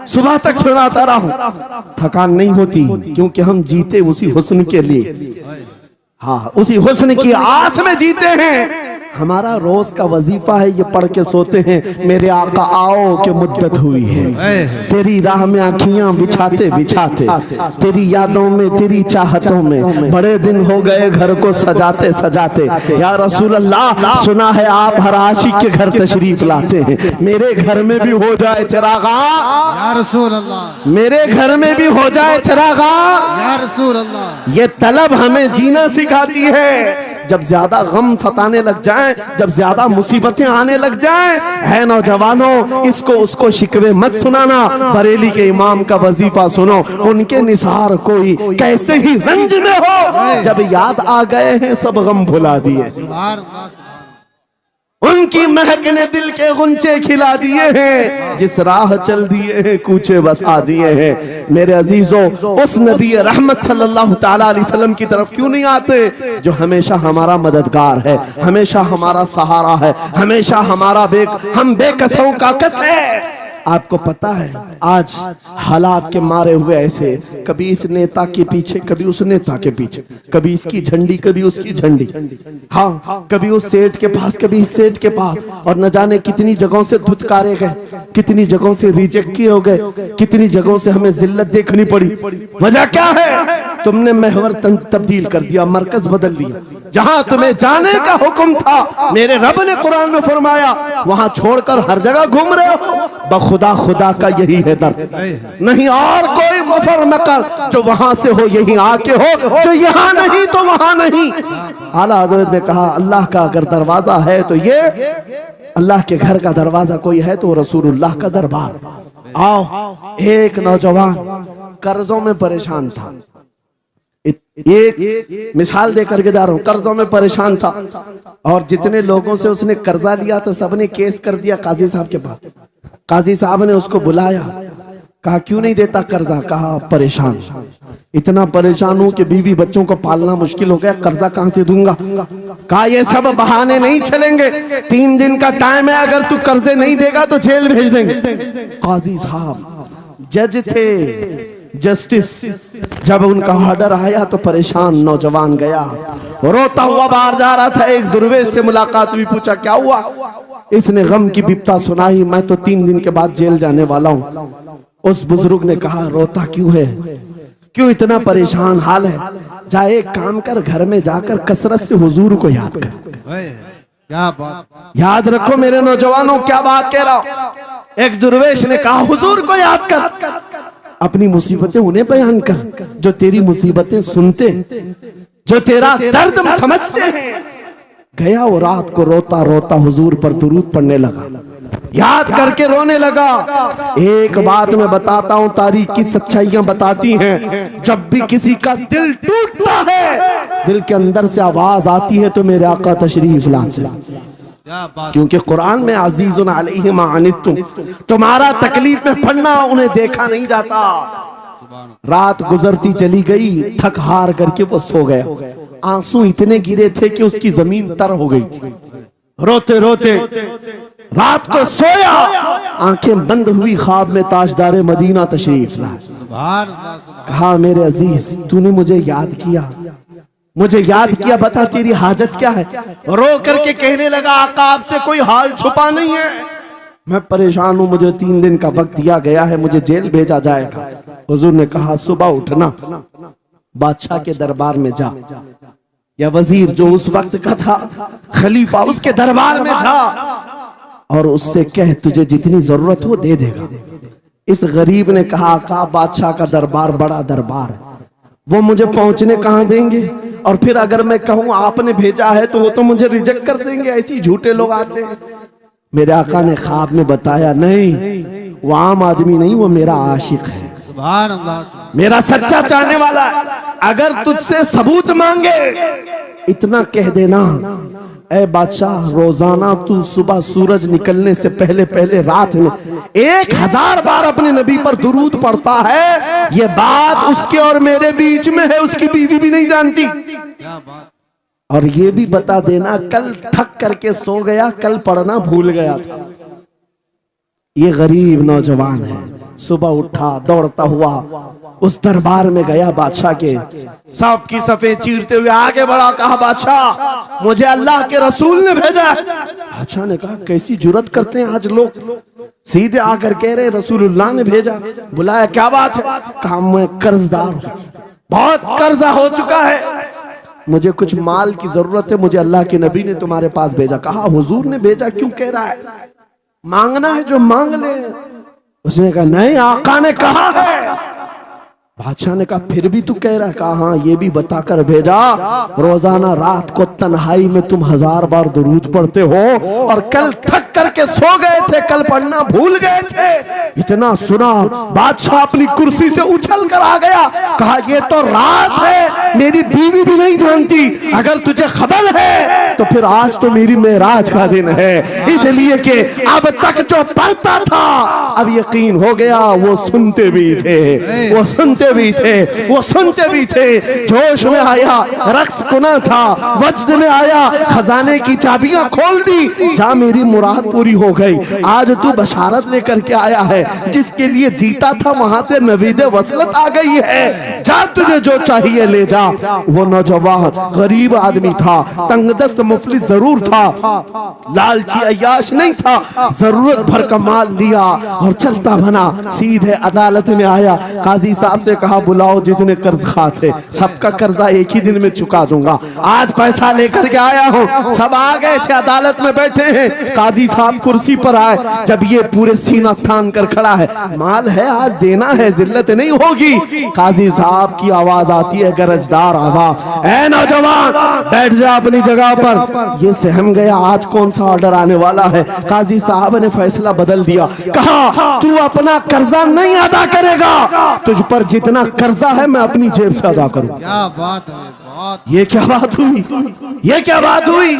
सुबह तक सुनाता रहूं, थकान नहीं होती, क्योंकि हम जीते उसी हुस्न के लिए, हाँ उसी हुस्न की आस में जीते हैं। हमारा रोज का वजीफा है, ये पढ़ के सोते हैं, मेरे आका आओ के मुद्दत हुई है, तेरी राह में आँखियां बिछाते बिछाते, तेरी यादों में, तेरी चाहतों में, बड़े दिन हो गए घर को सजाते सजाते। या रसूल अल्लाह, सुना है आप हर आशिक के घर तशरीफ लाते हैं, मेरे घर में भी हो जाए चिरागा, या रसूल अल्लाह, मेरे घर में भी हो जाए चिरागा। या रसूल अल्लाह, ये तलब हमें जीना सिखाती है। जब ज्यादा गम सताने लग जाएं, जब ज्यादा मुसीबतें आने लग जाएं, है नौजवानों, इसको उसको शिकवे मत सुनाना, बरेली के इमाम का वजीफा सुनो, उनके निसार कोई कैसे ही रंज में हो, जब याद आ गए हैं सब गम भुला दिए, उनकी महक ने दिल के गुंचे खिला दिए हैं, जिस राह चल दिए हैं कूचे बसा दिए हैं। मेरे अजीजों, उस नबी रहमत सल्लल्लाहु ताला अलैहि वसल्लम की तरफ क्यों नहीं आते, जो हमेशा हमारा मददगार है, हमेशा हमारा सहारा है, हमेशा हमारा हम बेकसों का कस है। आपको पता है आज हालात के मारे हुए ऐसे, कभी इस नेता के पीछे, कभी उस नेता के पीछे, कभी इसकी झंडी, कभी उसकी झंडी, हाँ कभी उस सेठ के पास, कभी इस सेठ के पास, और न जाने कितनी जगहों से धुतकारे गए, कितनी जगहों से रिजेक्ट किए हो गए, कितनी जगहों से हमें जिल्लत देखनी पड़ी। वजह क्या है? तुमने महवर तब्दील कर दिया, मरकज बदल दिया। जहां तुम्हें जाने का हुक्म था मेरे रब ने कुरान में फरमाया, वहां छोड़कर हर जगह घूम रहे हो। बखुदा खुदा का यही है दर्द, नहीं और कोई मुफर मकर जो वहां से हो यही आके हो, जो यहाँ नहीं तो वहां नहीं। आला हजरत ने कहा अल्लाह का अगर दरवाजा है तो ये अल्लाह के घर का दरवाजा कोई है तो रसूलुल्लाह का दरबार। आओ, एक नौजवान कर्जों में परेशान था, एक मिसाल दे करके जा रहा हूं, कर्जों में परेशान था और जितने लोगों से उसने कर्जा लिया तो सबने केस कर दिया काजी साहब के पास। काजी साहब ने उसको बुलाया, कहा क्यों नहीं देता कर्जा? कहा परेशान, इतना परेशान हूं कि बीवी बच्चों को पालना मुश्किल हो गया, कर्जा कहां से दूंगा? कहा ये सब बहाने नहीं चलेंगे, 3 दिन का टाइम है, अगर तू कर्जे नहीं देगा तो जेल भेज देंगे। काजी साहब जज थे, जस्टिस, जब उनका ऑर्डर आया तो परेशान नौजवान गया, रोता हुआ बाहर जा रहा था। एक दुर्वेश से मुलाकात हुई, पूछा क्या हुआ? इसने गम की बिपता सुनाई, मैं तो 3 दिन के बाद जेल जाने वाला हूं। उस बुजुर्ग ने कहा रोता क्यों है, क्यों इतना परेशान हाल है? जा एक काम कर, घर में जाकर कसरत से हुजूर को याद कर। क्या बात, याद रखो मेरे नौजवानों, क्या बात कह रहा हूं। एक दुर्वेश ने कहा हुजूर को याद कर, अपनी मुसीबतें उन्हें बयान कर जो तेरी मुसीबतें सुनते, जो तेरा दर्द समझते हैं। गया वो रात को रोता रोता हुजूर पर दुरूद पढ़ने लगा, याद करके रोने लगा। एक बात मैं बताता हूं, तारीख की सच्चाइयां बताती हैं, जब भी किसी का दिल टूटता है, दिल के अंदर से आवाज आती है तो मेरे आका तशरीफ लाते हैं। क्योंकि कुरान में अजीजुन अलैहि मा अनित्तुम, तुम्हारा तकलीफ में पड़ना उन्हें देखा नहीं जाता। रात गुजरती चली गई, थक हार करके वो सो गया। आंसू इतने गिरे थे कि उसकी जमीन तर हो गई। रोते रोते रात को सोया, आंखें बंद हुई, ख्वाब में ताजदार मदीना तशरीफ लाए। कहा मेरे अजीज तूने मुझे याद किया, मुझे याद किया, बता तेरी हाजत क्या है? रो करके कहने लगा आका आपसे कोई हाल छुपा नहीं है, मैं परेशान हूं, मुझे 3 दिन का वक्त दिया गया है, मुझे जेल भेजा जाएगा। हुजूर ने कहा सुबह उठना, बादशाह के दरबार में जा, या वजीर जो उस वक्त का था खलीफा, उसके दरबार में जा और उससे कह तुझे जितनी जरूरत हो दे देगा। इस गरीब ने कहा आका बादशाह का दरबार बड़ा दरबार है, वो मुझे पहुंचने कहां देंगे, और फिर अगर मैं कहूं आपने भेजा है तो वो तो मुझे रिजेक्ट कर देंगे, ऐसे झूठे लोग आते हैं। मेरे आका ने ख्वाब में बताया नहीं, वो आम आदमी नहीं, वो मेरा आशिक है, मेरा सच्चा चाहने वाला है। अगर तुझसे सबूत मांगे इतना कह देना, ऐ बादशाह रोजाना तू सुबह सूरज निकलने से पहले पहले रात में 1000 बार अपने नबी पर दुरूद पढ़ता है, ये बात उसके और मेरे बीच में है, उसकी बीवी भी नहीं जानती। और ये भी बता देना कल थक करके सो गया, कल पढ़ना भूल गया था। ये गरीब नौजवान है, सुबह उठा दौड़ता हुआ उस दरबार में गया, बादशाह के सबकी सफे चीरते हुए आगे बढ़ा, कहा बादशाह मुझे अल्लाह के रसूल ने भेजा। बादशाह ने कहा कैसी जुर्रत करते हैं आज लोग, सीधे आकर कह रहे रसूलुल्लाह ने भेजा। बुलाया क्या बात है? कहा मैं कर्जदार हूं, बहुत कर्जा हो चुका है, मुझे कुछ माल की जरूरत है, मुझे अल्लाह के नबी ने तुम्हारे पास भेजा। कहा हुजूर ने भेजा, क्यों कह रहा है? मांगना है जो मांग ले। उसने कहा नहीं आका ने कहा है। बादशाह ने कहा फिर भी तू कह रहा है? कहा हाँ ये भी बताकर भेजा, रोजाना रात को तन्हाई में तुम 1000 बार दुरूद पढ़ते हो, और कल थक करके सो गए थे, कल पढ़ना भूल गए थे। इतना सुना बादशाह अपनी कुर्सी से उछल कर आ गया, कहा ये तो राज है, मेरी बीवी भी नहीं जानती, अगर तुझे खबर है तो फिर आज तो मेरी मेराज का दिन है, इसलिए कि अब तक जो पढ़ता था अब यकीन हो गया वो सुनते भी थे, वो सुनते भी थे, वो सुनते भी थे। जोश में आया, रक्स कुना था, वज्द में आया, खजाने की चाबियां खोल दी, जा मेरी मुराद पूरी हो गई। आज तू बशारत लेकर के आया है, जिसके लिए जीता था वहां से नवीद वसलत आ गई है। जा तुझे जो चाहिए ले जा। वो नौजवान गरीब आदमी था, तंगदस्त मुफलिस जरूर था, लालची अय्याश नहीं था। जरूरत भर का माल लिया और चलता बना, सीधे अदालत में आया। काजी साहब से कहा बुलाओ जितने कर्ज खा थे, सबका कर्जा एक ही दिन में चुका दूंगा। आज पैसा लेकर के आया हूँ। सब आ गए थे, अदालत में बैठे हैं। काजी साहब कुर्सी पर आए, जब ये पूरे सीना थान कर खड़ा है, माल है आज देना है, जिल्लत नहीं होगी। काजी साहब की आवाज आती है, गरजदार आवाज, ऐ नौजवान बैठ जा अपनी जगह पर। ये सहम गया, आज कौन सा ऑर्डर आने वाला है। काजी साहब ने फैसला बदल दिया, कहा तू अपना कर्जा नहीं अदा करेगा, तुझ पर जितना कर्जा है मैं अपनी जेब से अदा करूं। क्या बात है, बात। ये क्या बात हुई, ये क्या बात हुई।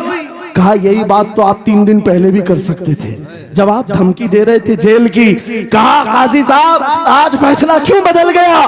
कहा यही बात तो आप 3 दिन पहले भी कर सकते थे, जब आप धमकी दे रहे थे जेल की। कहा काजी साहब आज फैसला क्यों बदल गया।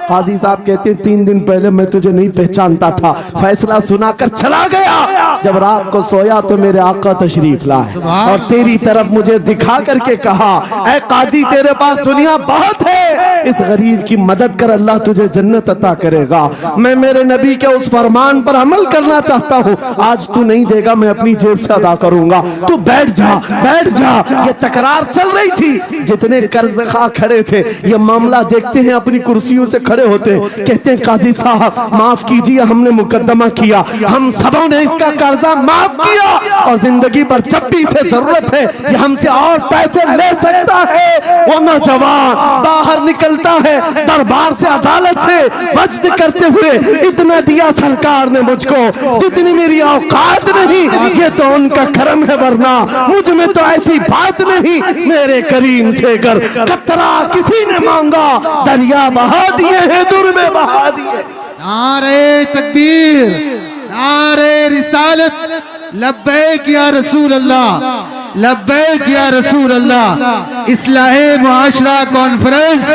काजी साहब कहते 3 दिन पहले मैं तुझे नहीं पहचानता था, फैसला सुनाकर चला गया। जब रात को सोया तो मेरे आका तशरीफ लाए और तेरी तरफ मुझे दिखा करके कहा, ऐ काजी तेरे पास दुनिया बहुत है, इस गरीब की मदद कर, अल्लाह तुझे जन्नत अता करेगा। मैं मेरे नबी के उस फरमान पर अमल करना चाहता हूँ, आज तू नहीं देगा मैं अपनी जेब से अदा करूंगा, तू बैठ जा बैठ जा। ये तकरार चल रही थी, जितने कर्ज खा खड़े थे ये मामला देखते हैं, अपनी कुर्सियों से खड़े होते, कहते हैं काजी साहब माफ कीजिए, हमने मुकदमा किया, हम सबों ने इसका कर्जा माफ किया और जिंदगी भर जब भी इसे जरूरत है ये हमसे और पैसे ले सकता है। वो नौजवान बाहर निकलता है दरबार से, अदालत से वज्द करते हुए, इतना दिया सरकार ने मुझको जितनी मेरी औकात नहीं, ये तो उनका करम है, वरना मुझ में तो ऐसी बात नहीं। मेरे करीम से कर कतरा किसी ने मांगा, दरिया बहा दिए हैं, दुर में बहा दिए। नारे तकबीर, नारे रिसालत, लब्बैक या रसूल अल्लाह, लब्बैक या रसूल अल्लाह। इस्लाहे मुआशरा कॉन्फ्रेंस,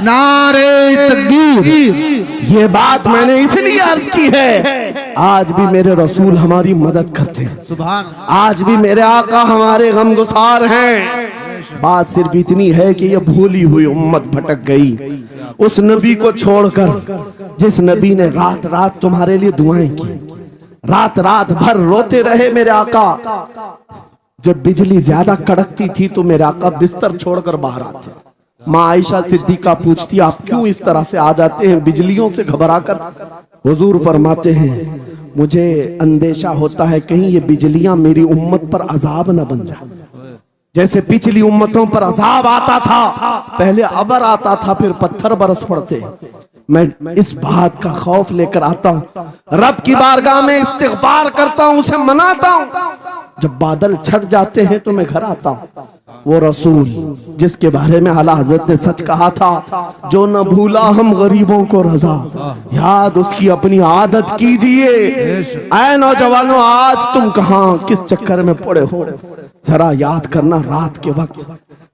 नारे तकबीर। ये बात मैंने इसलिए अर्ज की है, आज भी मेरे रसूल हमारी मदद करते हैं, सुभान, आज भी मेरे आका हमारे गमगुसार हैं। बात सिर्फ इतनी है कि ये भूली हुई उम्मत भटक गई उस नबी को छोड़कर, जिस नबी ने रात रात तुम्हारे लिए दुआएं की, रात रात भर रोते रहे मेरे आका। जब बिजली ज्यादा कड़कती थी तो मेरे आका बिस्तर छोड़कर बाहर आते। माँ आयशा सिद्दीका पूछती आप क्यों इस तरह से आ जाते हैं बिजलियों से घबराकर। हुजूर फरमाते हैं मुझे अंदेशा होता है कहीं ये बिजलियां मेरी उम्मत पर अजाब न बन जाए, जैसे पिछली उम्मतों पर अजाब आता था, पहले अबर आता था फिर पत्थर बरस पड़ते। मैं इस बात का खौफ लेकर आता हूँ, रब की बारगाह में इस्तिग़फार करता हूँ, उसे मनाता हूँ। जब बादल छट जाते हैं तो मैं घर आता हूँ। वो रसूल जिसके बारे में आला हजरत ने सच कहा था, जो न भूला हम गरीबों को रजा, याद उसकी अपनी आदत कीजिए। ऐ नौजवानों आज तुम कहां किस चक्कर में पड़े हो, जरा याद करना। रात के वक्त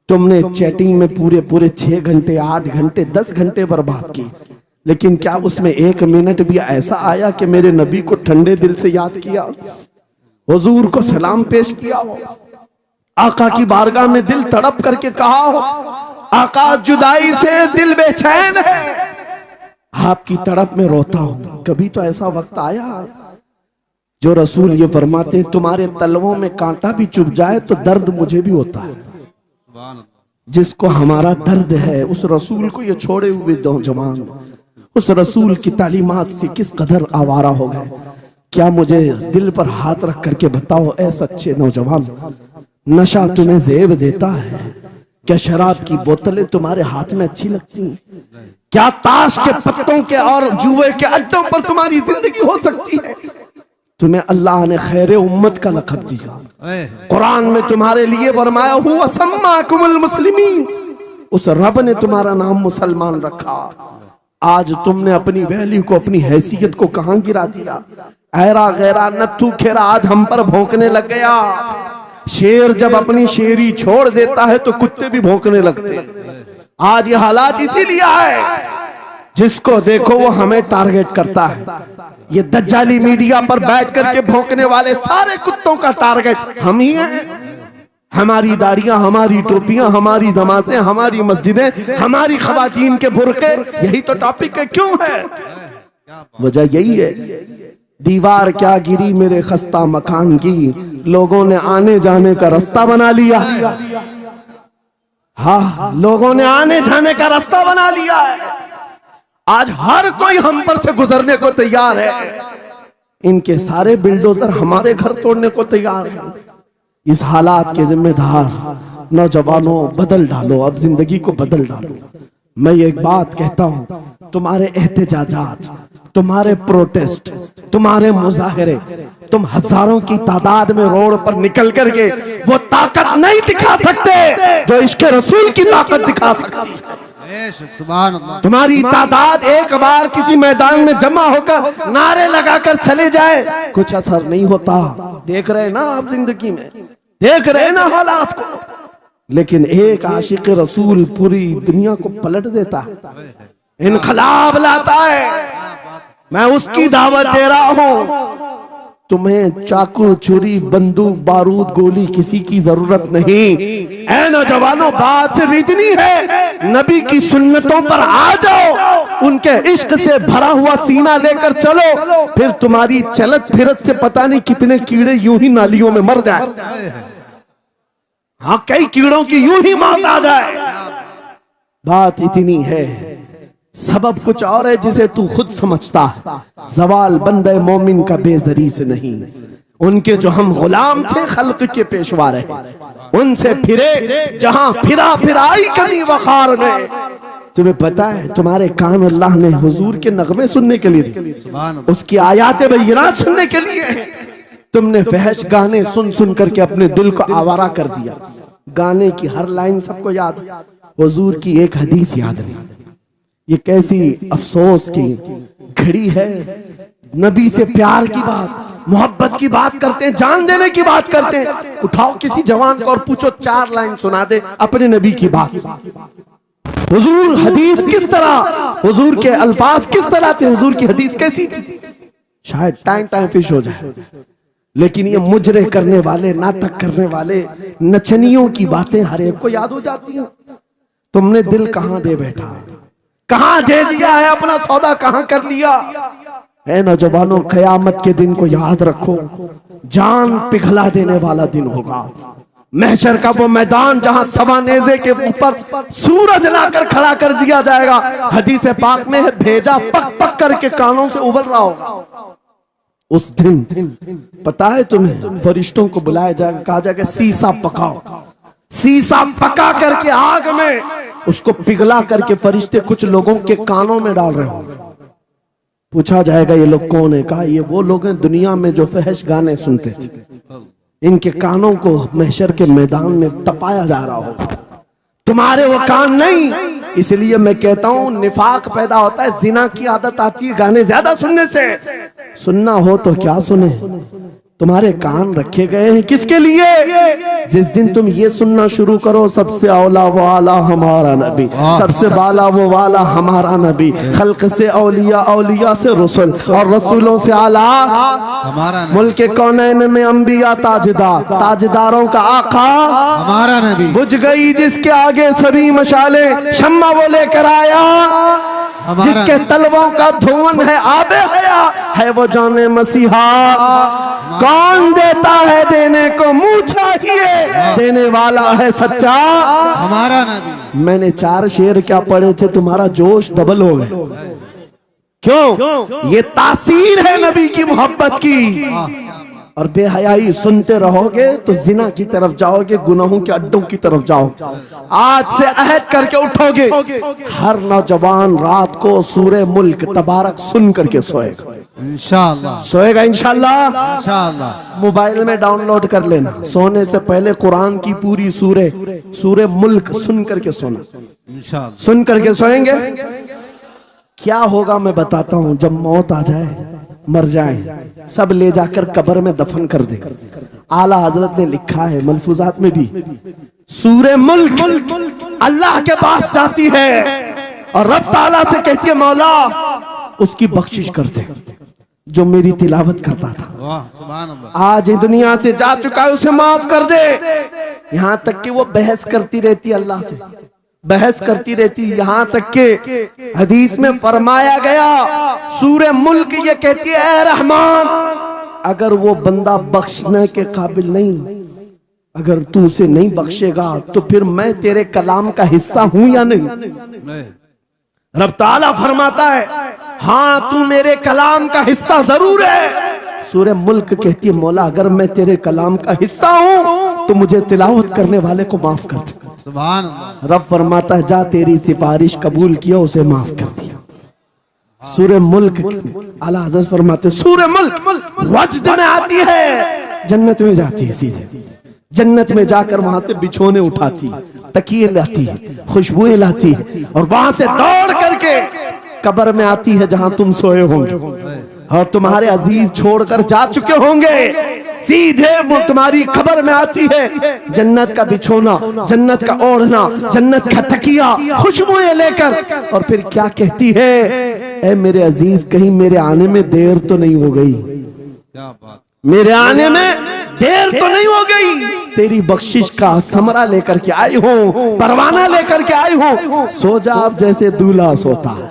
तुमने चैटिंग में पूरे पूरे 6 घंटे 8 घंटे 10 घंटे बर्बाद की, लेकिन क्या उसमें 1 मिनट भी ऐसा आया कि मेरे नबी को ठंडे दिल से याद किया, हुजूर को सलाम पेश किया हो, आका की बारगाह में दिल तड़प करके कहा हो, आका जुदाई से दिल बेचैन है, आपकी तड़प में रोता हूं। कभी तो ऐसा वक्त आया जो रसूल ये फरमाते हैं तुम्हारे तलवों में कांटा भी चुभ जाए तो दर्द मुझे भी होता है। जिसको हमारा दर्द है उस रसूल को ये छोड़े हुए नौजवान उस रसूल की तालीमात से किस कदर आवारा हो गए। क्या मुझे दिल पर हाथ रख करके बताओ ऐ सच्चे नौजवान, नशा तुम्हें जेब देता है? क्या शराब की बोतलें तुम्हारे हाथ में अच्छी लगती हैं? क्या ताश के पत्तों के और जुए के अड्डों पर तुम्हारी जिंदगी हो सकती है? तुम्हें अल्लाह ने खैर उम्मत का लक़ब दिया, कुरान में तुम्हारे लिए फरमाया हुआ सम्माकुमुल मुस्लिमीन, उस रब ने तुम्हारा नाम मुसलमान रखा। आज तुमने अपनी वैल्यू को, अपनी हैसियत को कहां गिरा दिया? ऐरा गैरा नत्थू खेरा आज हम पर भौंकने लग गया। शेर जब अपनी शेरी छोड़ देता है तो कुत्ते भी भौंकने लगते हैं। आज ये हालात इसीलिए है, जिसको देखो वो हमें टारगेट करता है। ये दज्जाली मीडिया पर बैठ करके भौंकने वाले सारे कुत्तों का टारगेट हम ही हैं। हमारी दाढ़ियां, हमारी टोपियां, हमारी नमाजें, हमारी मस्जिदें, हमारी खवातीन के बुर्के, यही तो टॉपिक है। क्यों है? वजह यही है, दीवार क्या गिरी मेरे खस्ता मकान की, लोगों ने आने जाने का रास्ता बना लिया। हाँ, लोगों ने आने जाने का रास्ता बना लिया है। आज हर कोई हम पर से गुजरने को तैयार है। इनके सारे बिल्डोजर हमारे घर तोड़ने को तैयार है। इस हालात के जिम्मेदार नौजवानों, बदल डालो, अब जिंदगी को बदल डालो। मैं एक बात कहता हूं, तुम्हारे एहतजाजात, तुम्हारे प्रोटेस्ट, तुम्हारे मुजाहरे, तुम हजारों की तादाद में रोड पर निकल करके वो ताकत नहीं दिखा सकते जो इश्क रसूल की ताकत दिखा सकती है। तुम्हारी तादाद एक बार किसी मैदान में जमा होकर नारे लगाकर चले जाए, कुछ असर नहीं होता। देख रहे ना आप जिंदगी में, देख रहे ना हालात को। लेकिन एक आशिक रसूल पूरी दुनिया को पलट देता है, इनकलाब लाता है। मैं उसकी दावत दे रहा हूं। तुम्हें चाकू, छुरी, बंदूक, बारूद, गोली किसी की जरूरत नहीं। ऐ नौजवानों, बात सिर्फ इतनी है, नबी की सुन्नतों पर आ जाओ, उनके इश्क से भरा हुआ सीना लेकर चलो, फिर तुम्हारी चलत फिरत से पता नहीं कितने कीड़े यूं ही नालियों में मर जाए। हाँ, कई कीड़ों की यूं ही मौत आ जाए। बात इतनी है, सबब कुछ और है जिसे तू खुद समझता है। जवाल बंदे मोमिन का बेजरी से नहीं, उनके जो हम गुलाम थे खल्क के पेशवा रहे, उनसे फिरे जहां फिरा फिराई कमी वखार में। तुम्हें पता है, तुम्हारे कान अल्लाह ने हुजूर के नगमे सुनने के लिए दिए, उसकी आयात बय्यिनात सुनने के लिए। तुमने फहश गाने सुन सुन करके अपने दिल को आवारा कर दिया। गाने की हर लाइन सबको याद, हुजूर की एक हदीस याद नहीं। ये कैसी अफसोस की घड़ी है। नबी से प्यार की बात, मोहब्बत की बात करते हैं, जान देने की बात करते हैं। उठाओ किसी जवान को और पूछो 4 लाइन सुना दे अपने नबी की बात। हुजूर हदीस किस तरह, हुजूर के अल्फाज किस तरह थे, हुजूर की हदीस कैसी थी? शायद टाइम फिश हो जाए। लेकिन ये मुजरे करने वाले, नाटक करने वाले, नचनियों की बातें हर एक को याद हो जाती हैं। तुमने दिल कहां दे बैठा, कहां दे दिया है, अपना सौदा कहां कर लिया है? नौजवानों, कयामत के दिन को याद रखो, जान पिघला देने वाला दिन होगा। महशर का वो मैदान जहां सवा नेज़े के ऊपर सूरज लाकर खड़ा कर दिया जाएगा। हदीस पाक में है, भेजा पक पक करके कानों से उबल रहा होगा। उस दिन पता है तुम्हें, फरिश्तों को बुलाया जाएगा, कहा जाएगा सीसा पकाओ। सीसा पका करके आग में उसको पिघला करके फरिश्ते कुछ लोगों के कानों में डाल रहे होंगे। पूछा जाएगा ये लोग कौन है? कहा ये वो लोग हैं दुनिया में जो फहश गाने सुनते थे, इनके कानों को महशर के मैदान में तपाया जा रहा होगा। तुम्हारे वो कान नहीं। इसलिए मैं कहता हूं, निफाक पैदा होता है, जिना की आदत आती है गाने ज्यादा सुनने से। सुनना हो तो क्या सुने, तुम्हारे कान रखे गए हैं किसके लिए? जिस दिन तुम ये सुनना शुरू करो, सबसे औला वो आला हमारा नबी, सबसे बाला वो वाला हमारा नबी, खल्क से औलिया, औलिया से रसूल, और रसूलों से आला हमारा नबी, मुल्क कौनैन में अंबिया ताजदार, ताजदारों का आका हमारा नबी। बुझ गई जिसके आगे सभी मशाले, शम्मा वो लेकर आया, जिसके तलवों का धुआं है आबे हया, है वो जाने मसीहा। कौन देता है देने को, मुंह चाहिए, देने वाला है सच्चा हमारा नबी। मैंने 4 शेर क्या पढ़े थे, तुम्हारा जोश डबल हो गया। क्यों? ये तासीर है नबी की मोहब्बत की। और बेहयाई सुनते रहोगे तो जिना की तरफ जाओगे, गुनाहों के अड्डों की तरफ जाओगे। आज से अहद करके उठोगे, हर नौजवान रात को सूरे मुल्क तबारक सुन करके सोएगा इंशाअल्लाह। सोएगा इंशाअल्लाह। मोबाइल में डाउनलोड कर लेना, सोने से पहले कुरान की पूरी सूरे मुल्क सुन करके सोना इंशाअल्लाह। सुन करके सोएंगे, क्या होगा मैं बताता हूँ। जब मौत आ जाए, मर जाए, सब ले जाकर कब्र में दफन कर दे। आला हजरत ने लिखा है मलफूजात में भी, सूरे मुल्क अल्लाह के पास जाती है और रब ताला से कहती है, मौला उसकी बख्शिश कर दे जो मेरी तिलावत करता था, आज दुनिया से जा चुका है, उसे माफ कर दे। यहां तक कि वो बहस करती रहती अल्लाह से, बहस करती रहती, यहां तक के हदीस में फरमाया गया सूरह मुल्क ये कहती है ऐ रहमान, अगर वो बंदा बख्शने के काबिल नहीं, अगर तू उसे नहीं बख्शेगा तो फिर मैं तेरे कलाम का हिस्सा हूं या नहीं? रब ताला फरमाता है हाँ तू मेरे कलाम का हिस्सा जरूर है। सूरह मुल्क कहती है मौला अगर मैं तेरे कलाम का हिस्सा हूं तो मुझे तिलावत करने वाले को माफ कर दे। सुभान अल्लाह। रब फरमाता है जा तेरी सिफारिश कबूल किया, उसे माफ कर दिया। सूरह मुल्क आला हज़रत फरमाते सूरह मुल्क वजद में आती है, जन्नत में जाती है, सीधे जन्नत में जाकर वहां से बिछोने उठाती, तकिए लाती है, खुशबुएं लाती है और वहां से दौड़ करके कब्र में आती है जहां तुम सोए होंगे और तुम्हारे अजीज छोड़कर जा चुके होंगे। सीधे वो तुम्हारी कब्र में आती है, जन्नत का बिछोना, जन्नत का ओढ़ना, जन्नत का तकिया, खुशबुएं लेकर, और फिर क्या कहती है ऐ मेरे अजीज कहीं मेरे आने में देर तो नहीं हो गई, क्या बात, मेरे आने में देर तो नहीं हो गई, तेरी बख्शिश का समरा लेकर के आई हूँ, परवाना लेकर के आई हूँ। सो जा आप जैसे दूल्हा सोता है,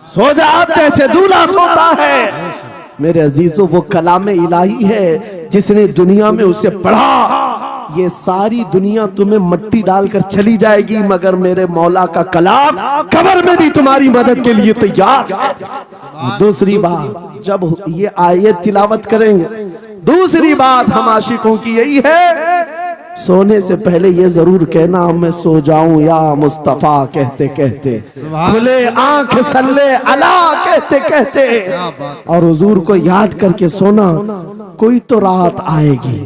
सो जा आप जैसे दूल्हा सोता है। मेरे अजीजों वो कलाम इलाही है जिसने दुनिया में उसे पढ़ा, ये सारी दुनिया तुम्हें मट्टी डालकर चली जाएगी मगर मेरे मौला का कलाम कब्र में भी तुम्हारी मदद के लिए तैयार है। दूसरी बात जब ये आयत तिलावत करेंगे, दूसरी बात हम आशिकों की यही है सोने से पहले ये जरूर कहना मैं सो जाऊं या मुस्तफा कहते कहते, खुले आंख सल्ले अला कहते कहते, और हुजूर को याद करके सोना। कोई तो रात आएगी,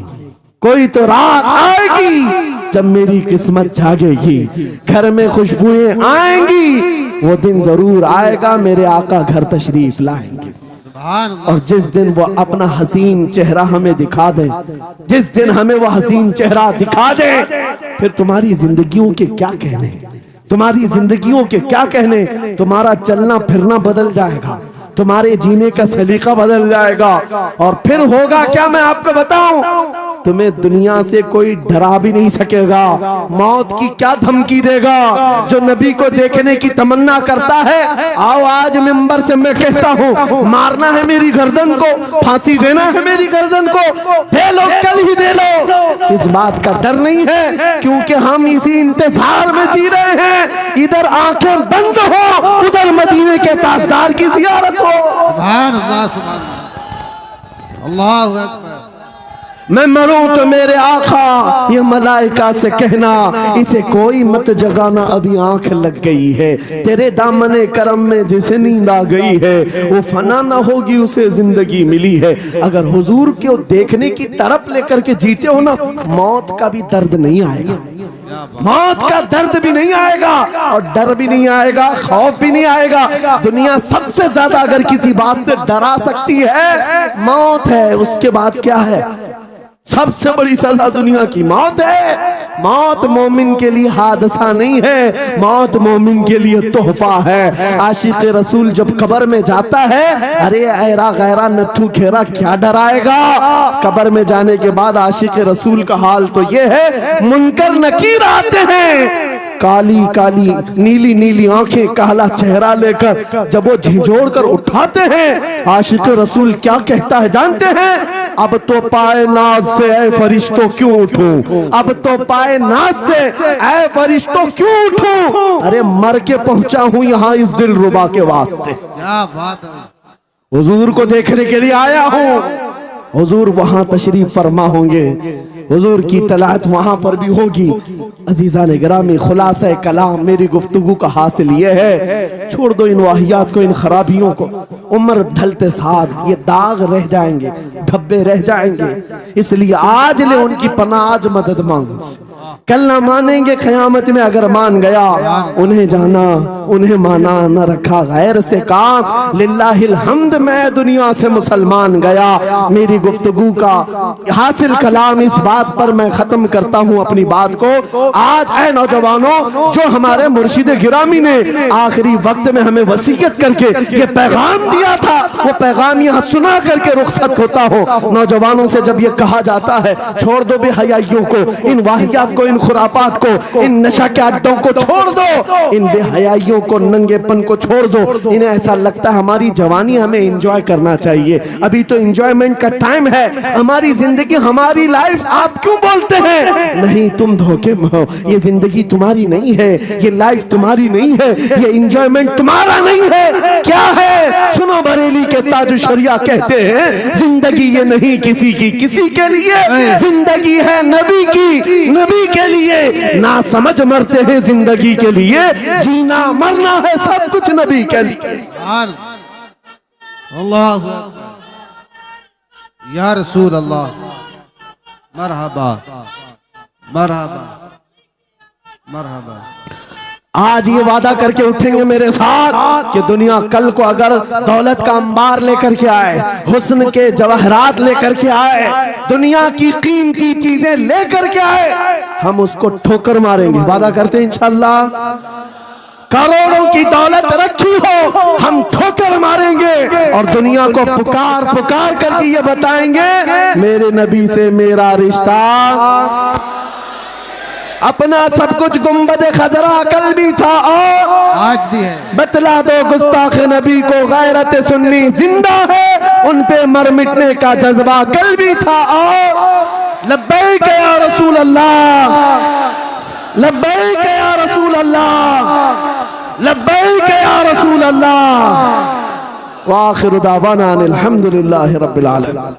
कोई तो रात आएगी जब मेरी किस्मत जागेगी, घर में खुशबुएं आएंगी, वो दिन जरूर आएगा मेरे आका घर तशरीफ लाएंगे। और जिस दिन वो अपना हसीन चेहरा हमें दिखा दे, जिस दिन हमें वो हसीन चेहरा दिखा दे, फिर तुम्हारी जिंदगियों के क्या कहने, तुम्हारी जिंदगियों के क्या कहने, तुम्हारा चलना फिरना बदल जाएगा, तुम्हारे जीने का सलीका बदल जाएगा। और फिर होगा क्या मैं आपको बताऊं, तुम्हें दुनिया से कोई डरा भी नहीं सकेगा। मौत की क्या धमकी देगा? जो नबी को देखने की तमन्ना करता है, आओ आज मिंबर से मैं कहता हूँ मारना है मेरी गर्दन को, फांसी देना है मेरी गर्दन को, दे लो कल ही दे लो। इस बात का डर नहीं है क्योंकि हम इसी इंतजार में जी रहे हैं, इधर आंखें बंद हो उधर मदीने के ताजदार की जियारत हो। सुभान अल्लाह, सुभान अल्लाह, अल्लाहु अकबर। मैं मरूं तो मेरे आका ये मलाइका से कहना, इसे कोई मत जगाना अभी आंख लग गई है, तेरे दामने करम में जिसे नींद आ गई है वो फना ना होगी उसे जिंदगी मिली है। अगर हुजूर को देखने की तड़प लेकर के जीते हो ना, मौत का भी दर्द नहीं आएगा, मौत का दर्द भी नहीं आएगा और डर भी नहीं आएगा, खौफ भी नहीं आएगा। दुनिया सबसे ज्यादा अगर किसी बात से डरा सकती है मौत है, उसके बाद क्या है? सबसे बड़ी सजा दुनिया की मौत है। मौत मोमिन के लिए हादसा नहीं है, मौत मोमिन के लिए तोहफा है। आशिक रसूल जब कब्र में जाता है, अरे ऐरा गैरा नथु खेरा क्या डराएगा? कब्र में जाने के बाद आशिक रसूल का हाल तो ये है, मुनकर नकीर आते हैं, काली काली नीली नीली आंखें, काला चेहरा लेकर जब वो झिझोड़ कर उठाते हैं, आशिक रसूल क्या कहता है जानते हैं? अब तो पाए नाज से ऐ फरिश्तों क्यों उठूं, अब तो पाए नाज से ऐ फरिश्तों क्यों उठूं, अरे मर के पहुंचा हूं यहाँ इस दिल रुबा के वास्ते। क्या बात है, हुजूर को देखने के लिए आया हूं। हुजूर वहां तशरीफ फरमा होंगे, हुजूर की तलात वहां पर भी होगी। अजीजा ने गिरामी खुलासा कलाम मेरी गुफ्तगू का हासिल ये है, छोड़ दो इन वाहियात को, इन खराबियों को। उम्र ढलते साथ ये दाग रह जाएंगे, धब्बे रह जाएंगे, इसलिए आज ले उनकी पनाह, आज मदद मांगो। कल ना मानेंगे क़यामत में, अगर मान गया उन्हें जाना उन्हें माना, न रखा गैर से काम। लिल्लाहिल हम्द, मैं दुनिया से मुसलमान गया। मेरी गुफ्तगू का हासिल कलाम इस बात पर मैं खत्म करता हूँ अपनी बात को। आज ऐ नौजवानों, जो हमारे मुर्शिद गिरामी ने आखिरी वक्त में हमें वसीयत करके ये पैगाम दिया था, वो पैगाम यहाँ सुना करके रुखसत होता हो। नौजवानों से जब ये कहा जाता है छोड़ दो बेहयाइयों को, इन वाहियात को, इन खुरापात को, इन नशा के अड्डों को छोड़ दो, इन बेहयाइयों को, नंगेपन को छोड़ दो। इन्हें ऐसा लगता है हमारी जवानी हमें एंजॉय करना चाहिए, अभी तो एंजॉयमेंट का टाइम है, हमारी जिंदगी हमारी लाइफ आप क्यों बोलते हैं? नहीं, तुम धोखे में हो, ये जिंदगी तुम्हारी नहीं है, ये लाइफ तुम्हारी नहीं है, ये एंजॉयमेंट तुम्हारा नहीं है। क्या है? सुनो, बरेली के ताज शरिया कहते हैं जिंदगी ये नहीं किसी की किसी के लिए, जिंदगी है नबी की नबी के लिए। ना समझ मरते हैं जिंदगी के लिए, जीना मरना है सब कुछ नबी के लिए। अल्लाह या रसूल अल्लाह, मरहबा मरहबा मरहबा। आज ये वादा करके उठेंगे मेरे साथ कि दुनिया कल को अगर दौलत का अंबार लेकर के आए, हुस्न के जवाहरात लेकर के आए, दुनिया की कीमती चीजें लेकर के आए, हम उसको ठोकर मारेंगे। वादा करते हैं इंशाअल्लाह। करोड़ों की दौलत रखी हो, हम ठोकर मारेंगे और दुनिया को पुकार पुकार करके ये बताएंगे मेरे नबी से मेरा रिश्ता। अपना सब कुछ गुंबद खजरा कल भी था और आज भी है। बतला दो गुस्ताख नबी को गैरत सुन्नी जिंदा है, उन पे मर मिटने का जज्बा कल भी था और लब्बैक या रसूल अल्लाह, लब्बैक या रसूल अल्लाह, लब्बैक या रसूल अल्लाह। व आखिरु दावाना अनिल हम्दुलिल्लाहि रब्बिल आलमीन।